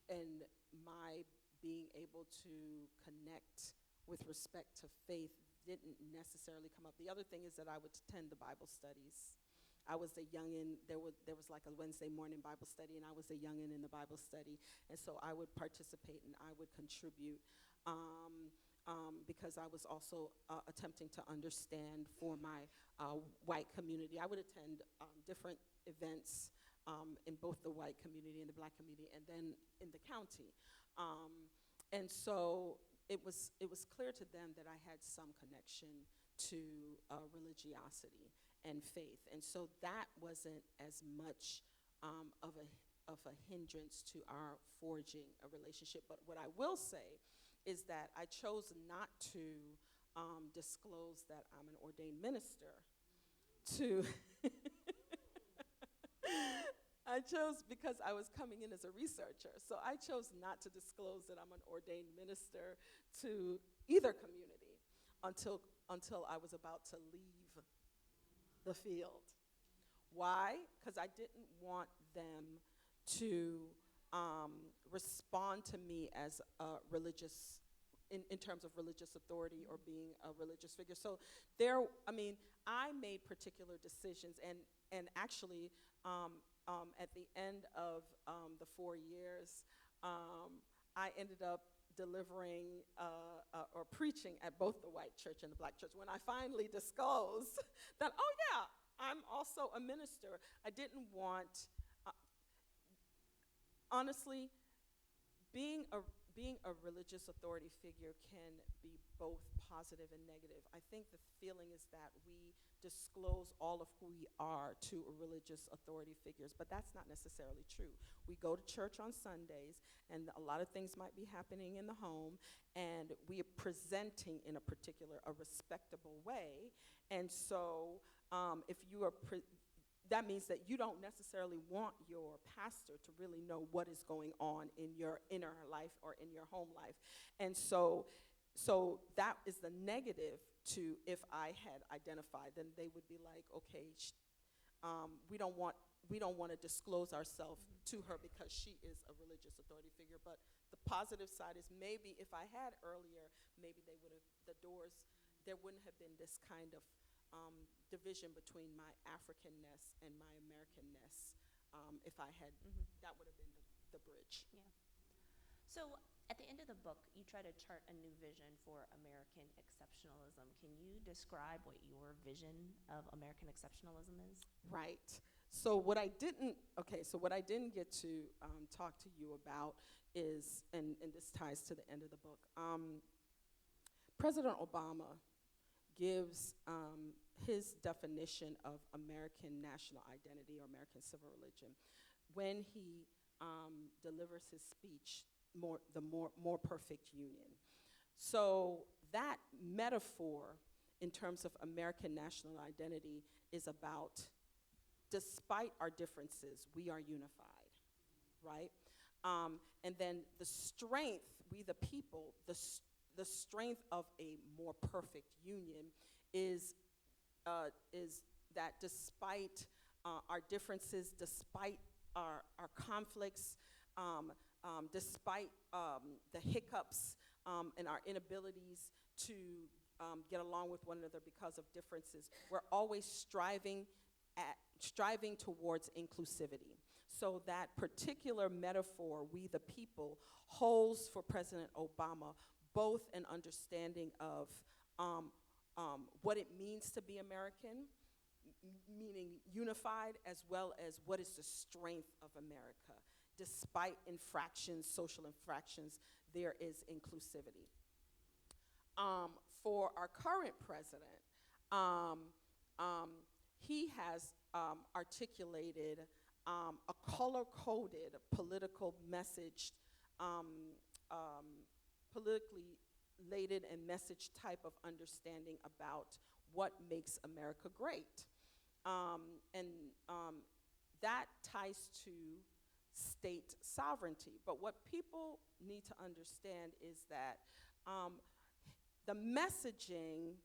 and my being able to connect with respect to faith didn't necessarily come up. The other thing is that I would attend the Bible studies. I was a youngin', there was like a Wednesday morning Bible study, and I was a youngin' in the Bible study, and so I would participate and I would contribute, because I was also attempting to understand for my white community. I would attend different events in both the white community and the black community, and then in the county. And so it was clear to them that I had some connection to religiosity and faith. And so that wasn't as much of a hindrance to our forging a relationship. But what I will say is that I chose not to disclose that I'm an ordained minister to I chose, because I was coming in as a researcher, so I chose not to disclose that I'm an ordained minister to either community until I was about to leave the field. Why? Because I didn't want them to respond to me as a religious, in terms of religious authority or being a religious figure. So I made particular decisions, and actually, at the end of the 4 years, I ended up delivering or preaching at both the white church and the black church. When I finally disclosed that, oh yeah, I'm also a minister, I didn't want, honestly, being a religious authority figure can be both positive and negative. I think the feeling is that we disclose all of who we are to religious authority figures, but that's not necessarily true. We go to church on Sundays, and a lot of things might be happening in the home, and we are presenting in a respectable way. And so if you are, that means that you don't necessarily want your pastor to really know what is going on in your inner life or in your home life. And so that is the negative to, if I had identified, then they would be like, okay, we don't want to disclose ourselves to her because she is a religious authority figure. But the positive side is, maybe if I had earlier, maybe they would have, there wouldn't have been this kind of division between my Africanness and my Americanness. If I had, that would have been the bridge. Yeah. So at the end of the book, you try to chart a new vision for American exceptionalism. Can you describe what your vision of American exceptionalism is? Right. So what I didn't get to talk to you about is, and this ties to the end of the book, President Obama gives his definition of American national identity or American civil religion when he delivers his speech, the more perfect union. So that metaphor in terms of American national identity is about, despite our differences, we are unified, right? And then the strength, we the people, the strength of a more perfect union is that despite our differences, despite our conflicts, despite the hiccups and our inabilities to get along with one another because of differences, we're always striving towards inclusivity. So that particular metaphor, we the people, holds for President Obama both an understanding of what it means to be American, meaning unified, as well as what is the strength of America. Despite infractions, social infractions, there is inclusivity. For our current president, he has articulated a color-coded political message, politically laden and message type of understanding about what makes America great. And that ties to state sovereignty. But what people need to understand is that the messaging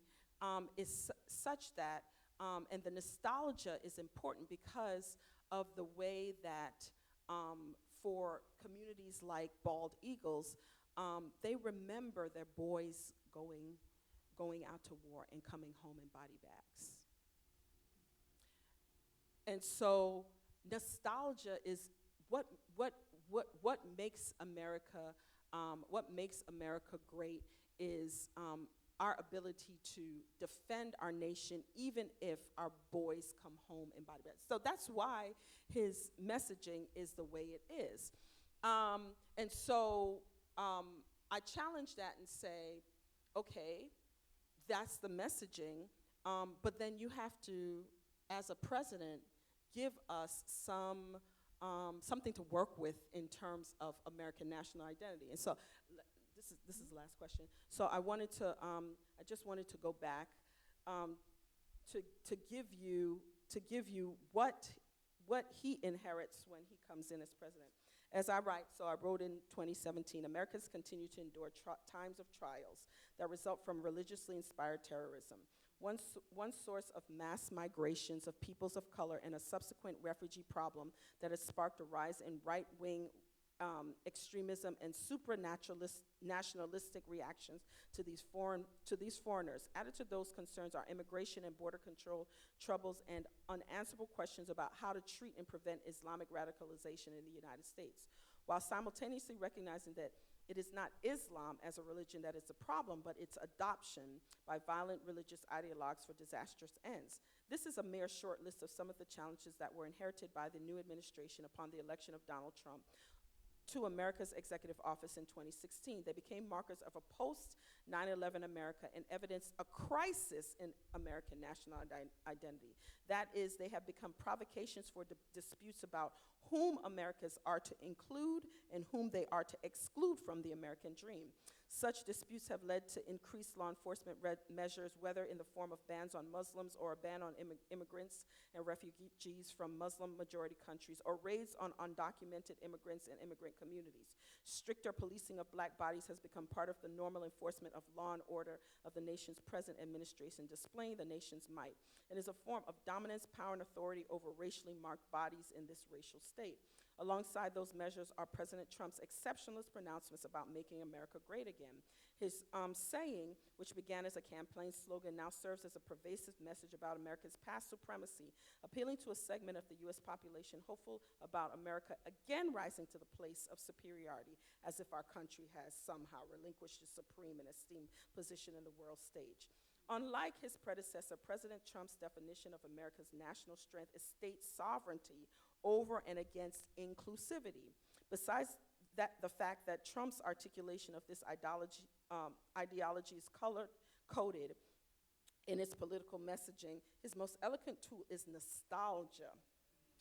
is such that, and the nostalgia is important because of the way that for communities like Bald Eagles, they remember their boys going out to war and coming home in body bags. And so nostalgia is what makes America great is our ability to defend our nation even if our boys come home in body bags. So that's why his messaging is the way it is. And so I challenge that and say, okay, that's the messaging, but then you have to, as a president, give us something to work with in terms of American national identity. And so this is the last question. So I just wanted to go back to give you what he inherits when he comes in as president. As I wrote in 2017, Americans continue to endure times of trials that result from religiously inspired terrorism. One source of mass migrations of peoples of color and a subsequent refugee problem that has sparked a rise in right-wing extremism and nationalistic reactions to these foreigners. Added to those concerns are immigration and border control troubles and unanswerable questions about how to treat and prevent Islamic radicalization in the United States, while simultaneously recognizing that it is not Islam as a religion that is the problem, but its adoption by violent religious ideologues for disastrous ends. This is a mere short list of some of the challenges that were inherited by the new administration upon the election of Donald Trump to America's executive office in 2016. They became markers of a post-9/11 America and evidenced a crisis in American national identity. That is, they have become provocations for disputes about whom Americans are to include and whom they are to exclude from the American dream. Such disputes have led to increased law enforcement measures, whether in the form of bans on Muslims or a ban on immigrants and refugees from Muslim-majority countries, or raids on undocumented immigrants and immigrant communities. Stricter policing of black bodies has become part of the normal enforcement of law and order of the nation's present administration, displaying the nation's might. It is a form of dominance, power, and authority over racially marked bodies in this racial state. Alongside those measures are President Trump's exceptionalist pronouncements about making America great again. His saying, which began as a campaign slogan, now serves as a pervasive message about America's past supremacy, appealing to a segment of the U.S. population hopeful about America again rising to the place of superiority, as if our country has somehow relinquished its supreme and esteemed position in the world stage. Unlike his predecessor, President Trump's definition of America's national strength is state sovereignty over and against inclusivity. Besides that, the fact that Trump's articulation of this ideology is color-coded in its political messaging, his most eloquent tool is nostalgia,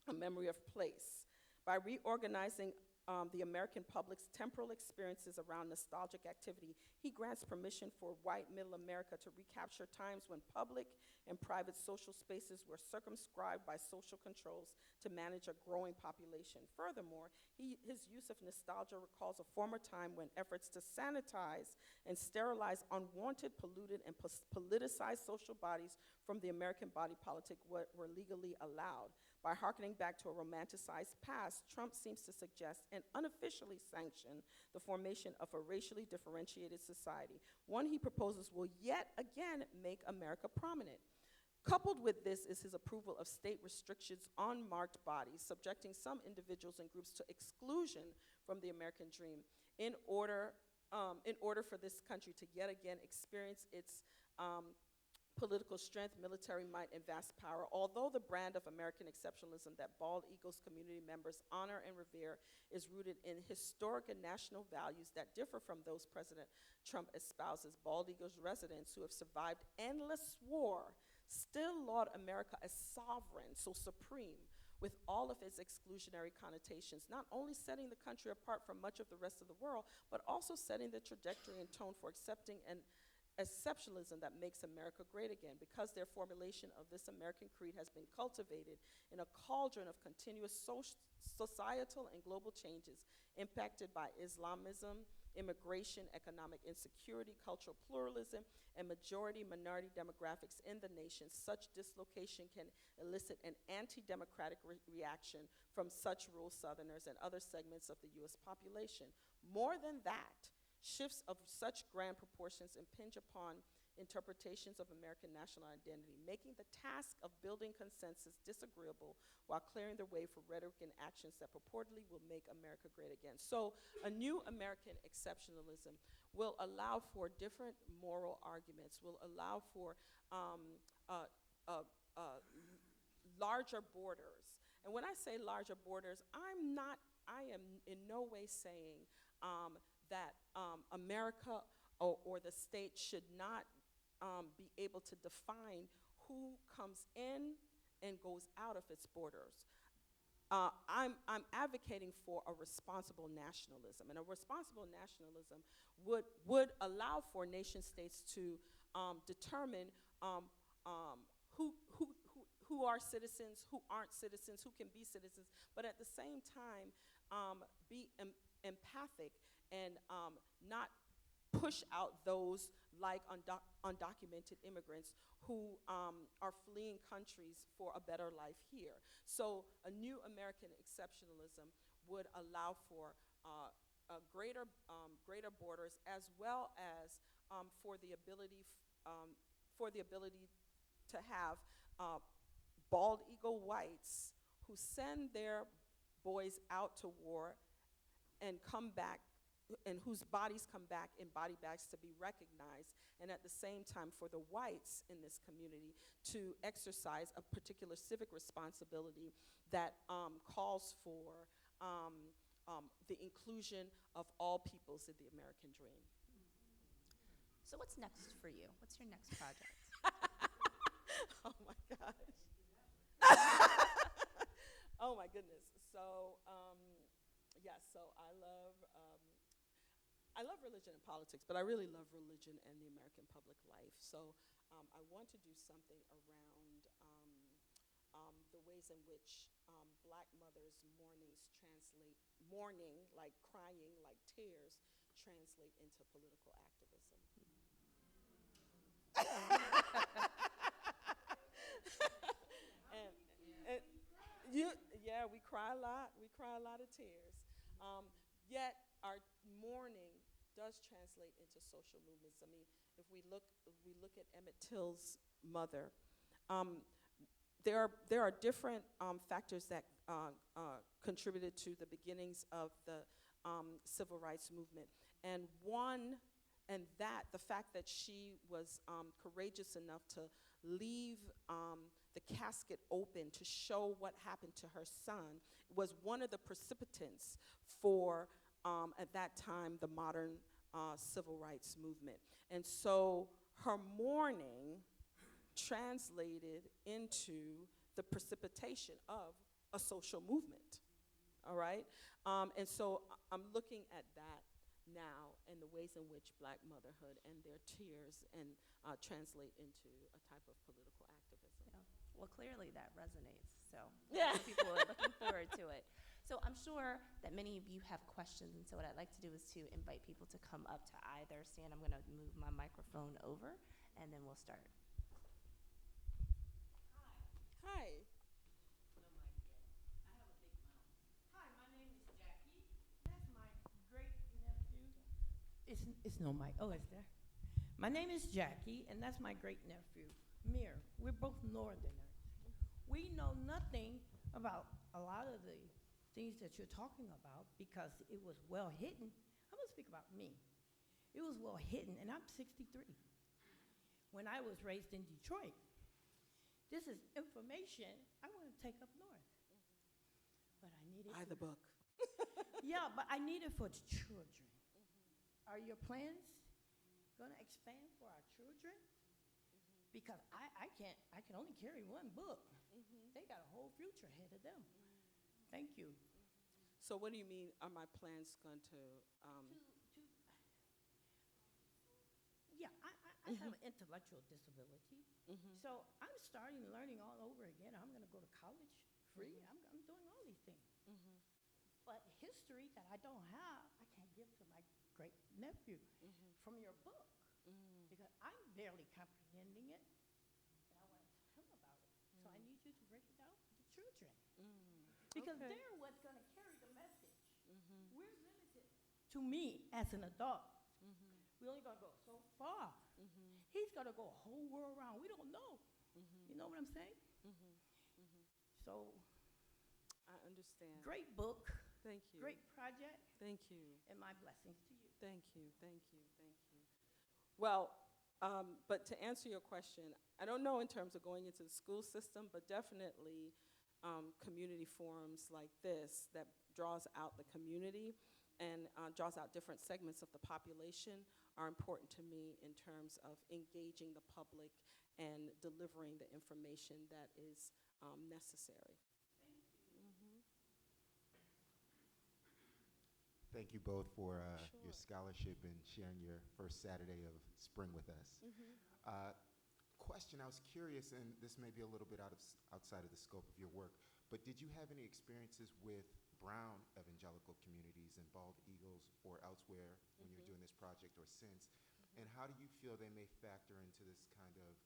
a memory of place. By reorganizing the American public's temporal experiences around nostalgic activity, he grants permission for white middle America to recapture times when public and private social spaces were circumscribed by social controls to manage a growing population. Furthermore, his use of nostalgia recalls a former time when efforts to sanitize and sterilize unwanted, polluted, and politicized social bodies from the American body politic were legally allowed. By hearkening back to a romanticized past, Trump seems to suggest and unofficially sanction the formation of a racially differentiated society, one he proposes will yet again make America prominent. Coupled with this is his approval of state restrictions on marked bodies, subjecting some individuals and groups to exclusion from the American dream in order for this country to yet again experience its political strength, military might, and vast power, although the brand of American exceptionalism that Bald Eagles community members honor and revere is rooted in historic and national values that differ from those President Trump espouses, Bald Eagles residents who have survived endless war still laud America as sovereign, so supreme, with all of its exclusionary connotations, not only setting the country apart from much of the rest of the world, but also setting the trajectory and tone for accepting an exceptionalism that makes America great again, because their formulation of this American creed has been cultivated in a cauldron of continuous societal and global changes impacted by Islamism, immigration, economic insecurity, cultural pluralism, and majority-minority demographics in the nation. Such dislocation can elicit an anti-democratic reaction from such rural Southerners and other segments of the U.S. population. More than that, shifts of such grand proportions impinge upon interpretations of American national identity, making the task of building consensus disagreeable while clearing the way for rhetoric and actions that purportedly will make America great again. So a new American exceptionalism will allow for different moral arguments, will allow for larger borders. And when I say larger borders, I am in no way saying that America or the state should not be able to define who comes in and goes out of its borders. I'm advocating for a responsible nationalism, and a responsible nationalism would allow for nation states to determine who are citizens, who aren't citizens, who can be citizens, but at the same time be empathic and not push out those like undocumented immigrants who are fleeing countries for a better life here. So a new American exceptionalism would allow for greater borders, as well as for the ability to have bald eagle whites who send their boys out to war and come back, and whose bodies come back in body bags to be recognized, and at the same time for the whites in this community to exercise a particular civic responsibility that calls for the inclusion of all peoples in the American dream. So what's next for you? What's your next project? Oh my gosh. Oh my goodness. So, yes, so I love religion and politics, but I really love religion and the American public life. So I want to do something around the ways in which Black mothers' mourning, like crying, like tears, translate into political activism. Yeah, we cry a lot. We cry a lot of tears. Yet our mourning does translate into social movements. I mean, if we look at Emmett Till's mother, there are different factors that contributed to the beginnings of the civil rights movement, and the fact that she was courageous enough to leave the casket open to show what happened to her son was one of the precipitants for, at that time, the modern civil rights movement. And so her mourning translated into the precipitation of a social movement, all right? And so I'm looking at that now and the ways in which Black motherhood and their tears and translate into a type of political activism. Yeah. Well, clearly that resonates, so Yeah. people are looking forward to it. So I'm sure that many of you have questions, and so what I'd like to do is to invite people to come up to either stand. I'm going to move my microphone over, and then we'll start. Hi. Hi, my name is Jackie. That's my great nephew. It's no mic. Oh, it's there. My name is Jackie, and that's my great nephew, Mir. We're both Northerners. We know nothing about a lot of the things that you're talking about because it was well hidden. I'm gonna speak about me. It was well hidden, and I'm 63. when I was raised in Detroit. This is information I want to take up north. But I need it. Buy the book. Yeah, but I need it for the children. Are your plans going to expand for our children? Because I can only carry one book. They got a whole future ahead of them. Thank you. So what do you mean, are my plans going to, Yeah, I have an intellectual disability. So I'm starting learning all over again. I'm going to go to college free. I'm doing all these things. But history that I don't have, I can't give to my great nephew from your book because I'm barely comprehending it, and I want to tell him about it. So I need you to break it down for the children because Okay. they're what's going to carry the message. We're limited. To me, as an adult, we only going to go so far. He's going to go a whole world around. We don't know. You know what I'm saying? So, I understand. great book, Thank you. great project, Thank you. and my blessings to you. Thank you, thank you, thank you. Well, but to answer your question, I don't know in terms of going into the school system, but definitely community forums like this that draws out the community and draws out different segments of the population are important to me in terms of engaging the public and delivering the information that is necessary. Thank you both for your Sure. scholarship and sharing your first Saturday of spring with us. Question, I was curious, and this may be a little bit outside of the scope of your work, but did you have any experiences with brown evangelical communities in Bald Eagles or elsewhere when you were doing this project or since? And how do you feel they may factor into this kind of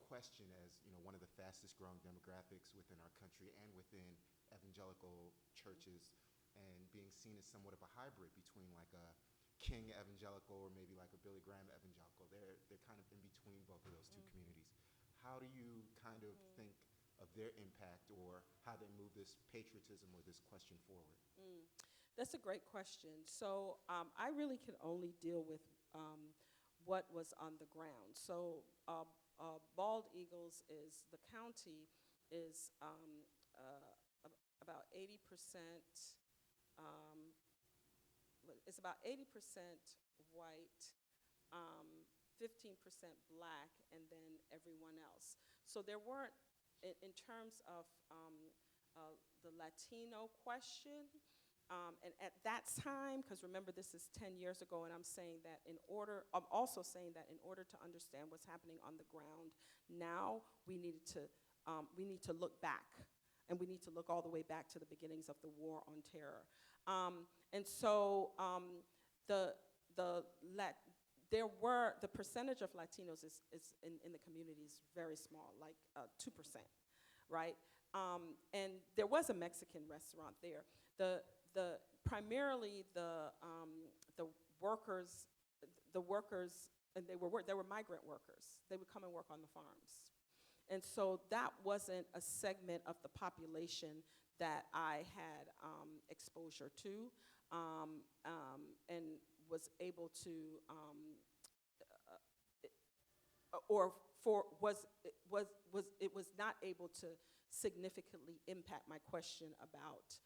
question as one of the fastest growing demographics within our country and within evangelical churches, and being seen as somewhat of a hybrid between like a King evangelical or maybe like a Billy Graham evangelical? They're kind of in between both of those two communities. How do you kind of think of their impact or how they move this patriotism or this question forward? That's a great question. So I really can only deal with what was on the ground. So Bald Eagles is, the county is about 80%, it's about 80% white, 15% black, and then everyone else. So there weren't, in terms of the Latino question, and at that time, because remember this is 10 years ago, and I'm also saying that in order to understand what's happening on the ground now, we need to look back, and we need to look all the way back to the beginnings of the War on Terror. And so the percentage of Latinos is in the community is very small, like 2%, right? And there was a Mexican restaurant there. Primarily the workers, and they were migrant workers. They would come and work on the farms. And so that wasn't a segment of the population that I had exposure to, and was able to, it was not able to significantly impact my question about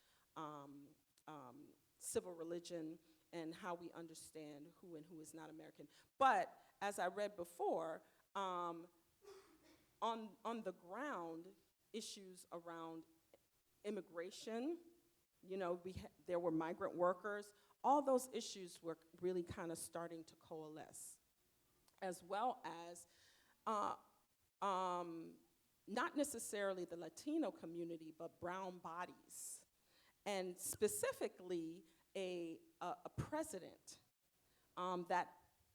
civil religion and how we understand who and who is not American. But as I read before, on the ground, issues around immigration, there were migrant workers, all those issues were really kind of starting to coalesce, as well as not necessarily the Latino community, but brown bodies, and specifically a president that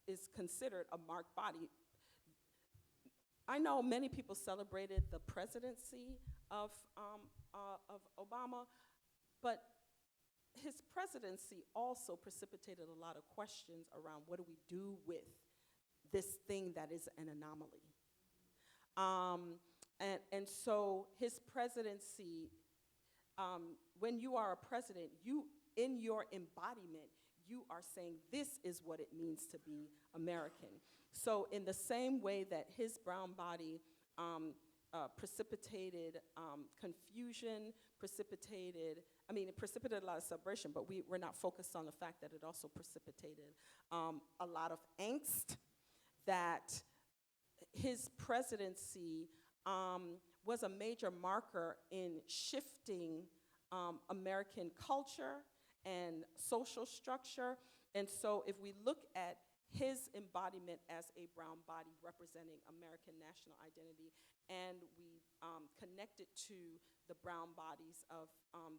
is considered a marked body. I know many people celebrated the presidency of Obama, but his presidency also precipitated a lot of questions around what do we do with this thing that is an anomaly. And so his presidency, when you are a president, in your embodiment, you are saying this is what it means to be American. So in the same way that his brown body precipitated confusion, it precipitated a lot of separation, but we're not focused on the fact that it also precipitated a lot of angst, that his presidency was a major marker in shifting American culture and social structure. And so if we look at his embodiment as a brown body representing American national identity, and we connect it to the brown bodies of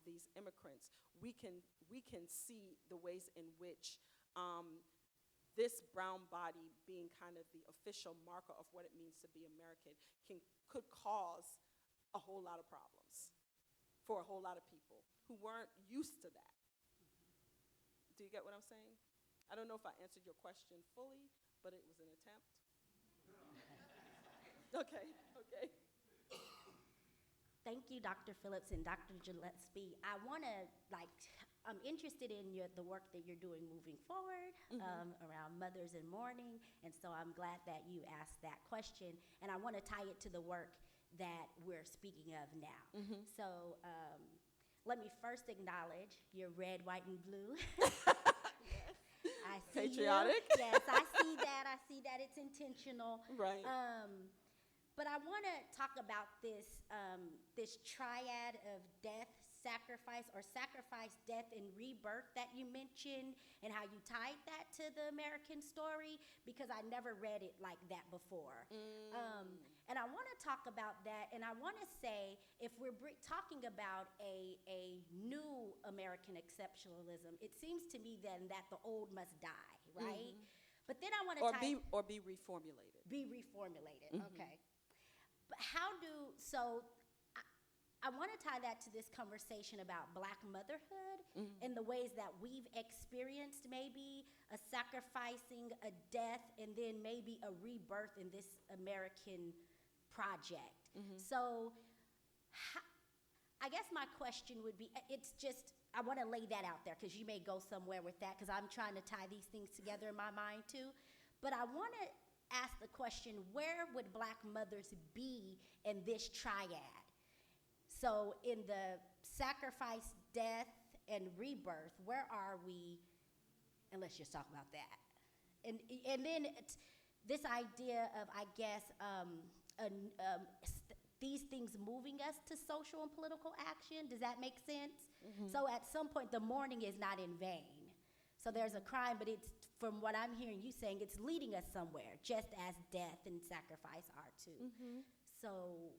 these immigrants, we can see the ways in which this brown body, being kind of the official marker of what it means to be American, could cause a whole lot of problems for a whole lot of people who weren't used to that. Do you get what I'm saying? I don't know if I answered your question fully, but it was an attempt. Okay. Thank you, Dr. Phillips and Dr. Gillespie. I'm interested in the work that you're doing moving forward around mothers and mourning, and so I'm glad that you asked that question, and I want to tie it to the work that we're speaking of now. So let me first acknowledge your red, white, and blue. I see Patriotic. You. Yes, I see that. I see that it's intentional. Right. But I want to talk about this triad of death, sacrifice, death, and rebirth that you mentioned, and how you tied that to the American story, because I never read it like that before. And I want to talk about that, and I want to say, if we're talking about a new American exceptionalism, it seems to me then that the old must die, right? But then I want to be reformulated. Be reformulated, okay. But I want to tie that to this conversation about Black motherhood and the ways that we've experienced maybe a sacrificing, a death, and then maybe a rebirth in this American project. So I guess my question would be, I want to lay that out there because you may go somewhere with that, because I'm trying to tie these things together in my mind too. But I want to ask the question, where would Black mothers be in this triad? So in the sacrifice, death, and rebirth, where are we? And let's just talk about that. And then this idea of, I guess, these things moving us to social and political action. Does that make sense? So at some point, the mourning is not in vain. So there's a crime, but it's, from what I'm hearing you saying, it's leading us somewhere, just as death and sacrifice are too. So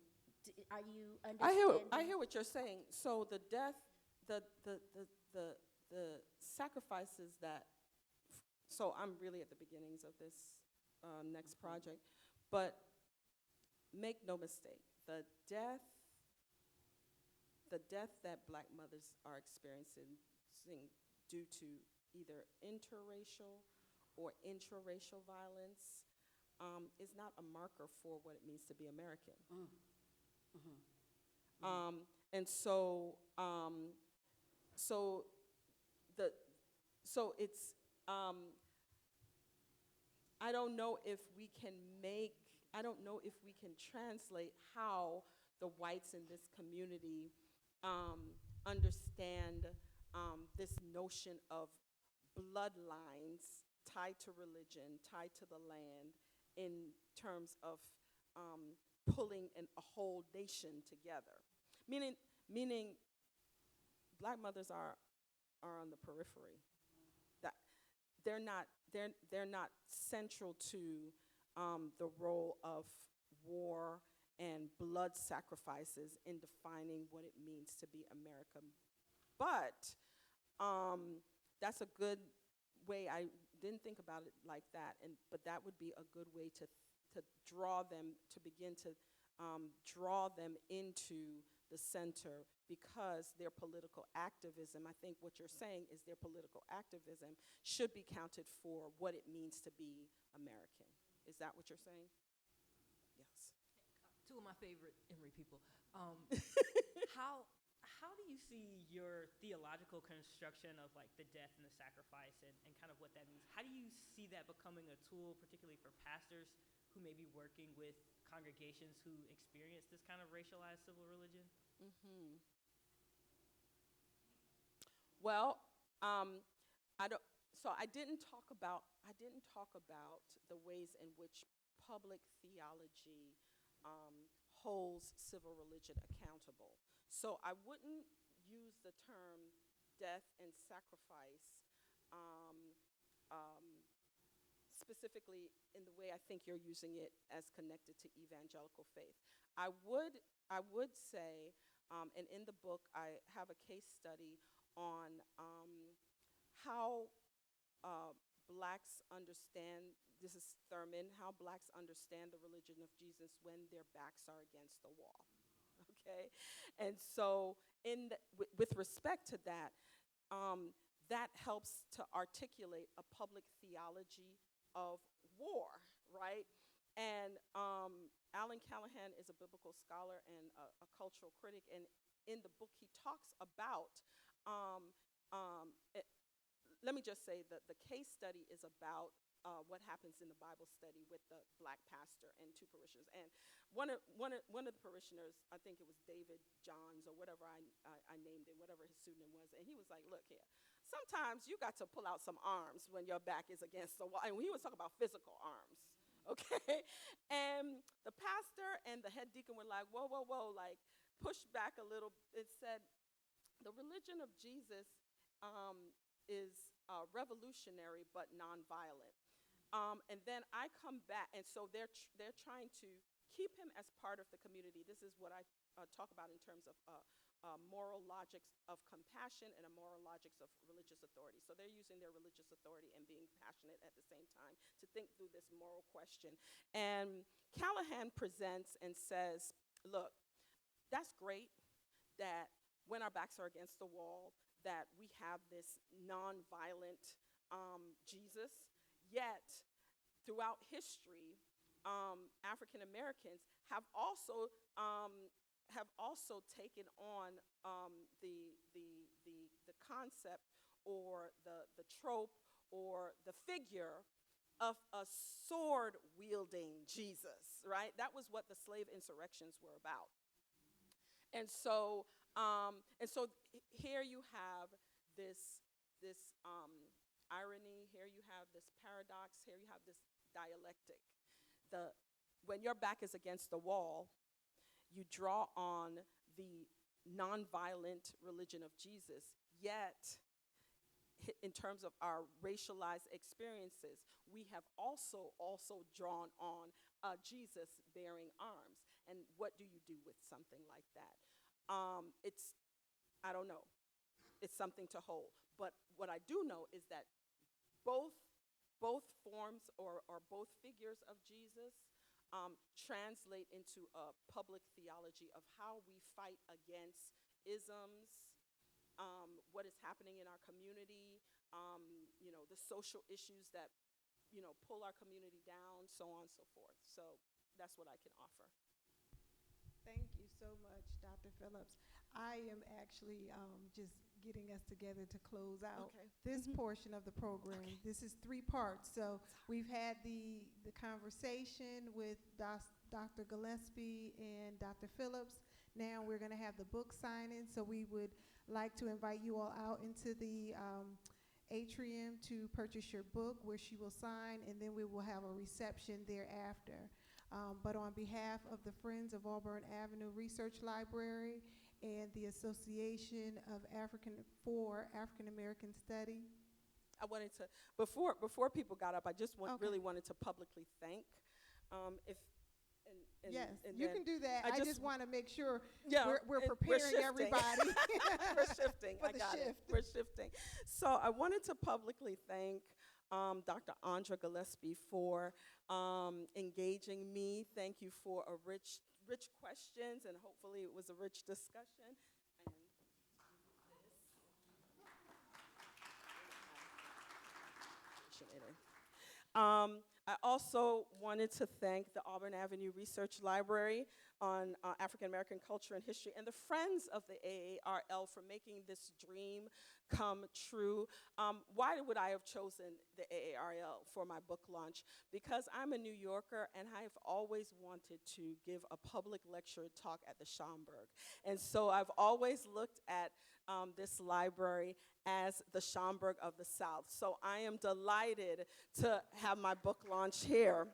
are you understanding? I hear what you're saying. So the death, the sacrifices that, so I'm really at the beginnings of this next project, but make no mistake, the death that Black mothers are experiencing due to either interracial or intraracial violence is not a marker for what it means to be American. And so, it's, I don't know if we can translate how the whites in this community understand this notion of bloodlines tied to religion, tied to the land, in terms of pulling a whole nation together. Meaning Black mothers are on the periphery. That they're not central to the role of war and blood sacrifices in defining what it means to be American. But that's a good way. I didn't think about it like that, but that would be a good way to draw them, to begin to draw them into the center, because their political activism, I think what you're saying is their political activism should be counted for what it means to be American. Is that what you're saying? Yes. Two of my favorite Emory people. How do you see your theological construction of the death and the sacrifice and kind of what that means? How do you see that becoming a tool, particularly for pastors who may be working with congregations who experience this kind of racialized civil religion? Well, I didn't talk about the ways in which public theology holds civil religion accountable. So I wouldn't use the term death and sacrifice specifically in the way I think you're using it as connected to evangelical faith. I would say, and in the book I have a case study on how blacks understand, this is Thurman, how blacks understand the religion of Jesus when their backs are against the wall, okay? And so with respect to that, that helps to articulate a public theology of war, right? And Alan Callahan is a biblical scholar and a cultural critic, and in the book he talks about, let me just say that the case study is about what happens in the Bible study with the black pastor and two parishioners. And one of the parishioners, I think it was David Johns or whatever I named it, whatever his pseudonym was, and he was like, look here, sometimes you got to pull out some arms when your back is against the wall. And he was talking about physical arms, okay? And the pastor and the head deacon were like, whoa, whoa, whoa, like pushed back a little. It said, the religion of Jesus is revolutionary but nonviolent. And then I come back, and so they're trying to keep him as part of the community. This is what I talk about in terms of moral logics of compassion and a moral logics of religious authority. So they're using their religious authority and being passionate at the same time to think through this moral question. And Callahan presents and says, look, that's great that when our backs are against the wall, that we have this nonviolent Jesus, yet throughout history, African Americans have also taken on the concept or the trope or the figure of a sword-wielding Jesus, right? That was what the slave insurrections were about. And so here you have this irony, here you have this paradox, here you have this dialectic. When your back is against the wall, you draw on the nonviolent religion of Jesus, yet in terms of our racialized experiences, we have also drawn on Jesus bearing arms. And what do you do with something like that? I don't know. It's something to hold. But what I do know is that both forms or both figures of Jesus translate into a public theology of how we fight against isms, what is happening in our community, the social issues that, pull our community down, so on and so forth. So that's what I can offer. Thank you so much, Dr. Phillips. I am actually just getting us together to close out this portion of the program. Okay. This is 3 parts. So we've had the conversation with Dr. Gillespie and Dr. Phillips. Now we're going to have the book signing. So we would like to invite you all out into the atrium to purchase your book, where she will sign, and then we will have a reception thereafter. But on behalf of the Friends of Auburn Avenue Research Library and the Association of African American Study, I wanted to, before people got up, I just really wanted to publicly thank, yes, and you can do that. I just want to make sure we're preparing everybody. We're shifting. For the shift. We're shifting. So I wanted to publicly thank Dr. Andra Gillespie for engaging me. Thank you for a rich questions, and hopefully it was a rich discussion. I also wanted to thank the Auburn Avenue Research Library on African American culture and history, and the Friends of the AARL for making this dream come true. Why would I have chosen the AARL for my book launch? Because I'm a New Yorker and I've always wanted to give a public lecture talk at the Schomburg. And so I've always looked at this library as the Schomburg of the South. So I am delighted to have my book launch here,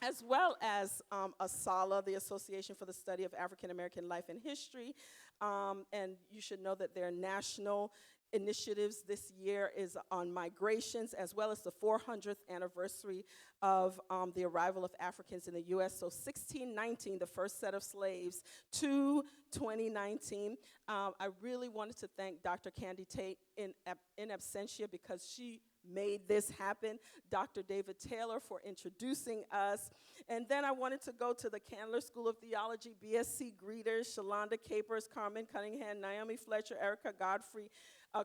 as well as ASALA, the Association for the Study of African American Life and History. And you should know that their national initiatives this year is on migrations, as well as the 400th anniversary of the arrival of Africans in the U.S. So 1619, the first set of slaves, to 2019. I really wanted to thank Dr. Candy Tate in absentia, because she made this happen. Dr. David Taylor for introducing us. And then I wanted to go to the Candler School of Theology, BSc greeters, Shalonda Capers, Carmen Cunningham, Naomi Fletcher, Erica Godfrey.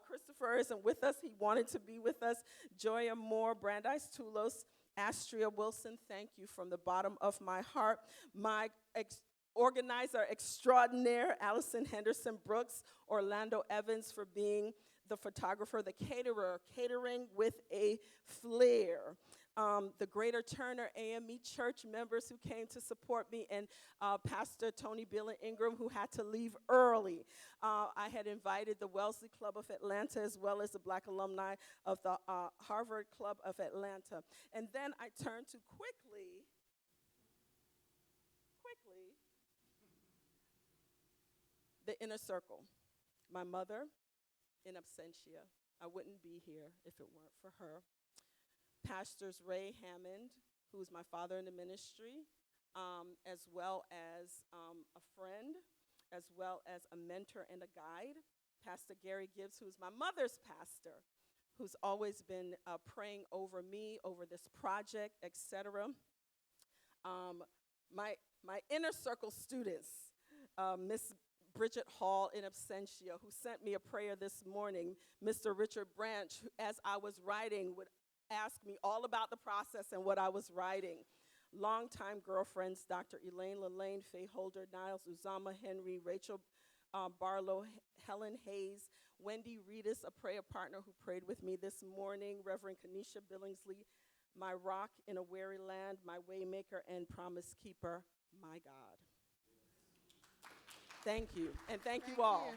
Christopher isn't with us. He wanted to be with us. Joya Moore, Brandeis Toulos, Astria Wilson, thank you from the bottom of my heart. My organizer extraordinaire, Allison Henderson Brooks, Orlando Evans for being the photographer, the caterer, catering with a flair. The Greater Turner AME Church members who came to support me, and Pastor Tony Bill and Ingram, who had to leave early. I had invited the Wellesley Club of Atlanta, as well as the Black alumni of the Harvard Club of Atlanta. And then I turned to quickly, the inner circle. My mother, in absentia. I wouldn't be here if it weren't for her. Pastors Ray Hammond, who's my father in the ministry, as well as a friend, as well as a mentor and a guide. Pastor Gary Gibbs, who's my mother's pastor, who's always been praying over me, over this project, etc. My inner circle students, Miss Bridget Hall in absentia, who sent me a prayer this morning. Mr. Richard Branch, who, as I was writing, would ask me all about the process and what I was writing. Longtime girlfriends, Dr. Elaine Lelaine, Faye Holder, Niles Uzama Henry, Rachel Barlow, Helen Hayes, Wendy Reedus, a prayer partner who prayed with me this morning, Reverend Kanisha Billingsley, my rock in a weary land, my waymaker and promise keeper, my God. Thank you, and thank you all.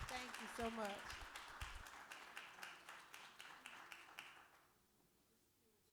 Thank you so much.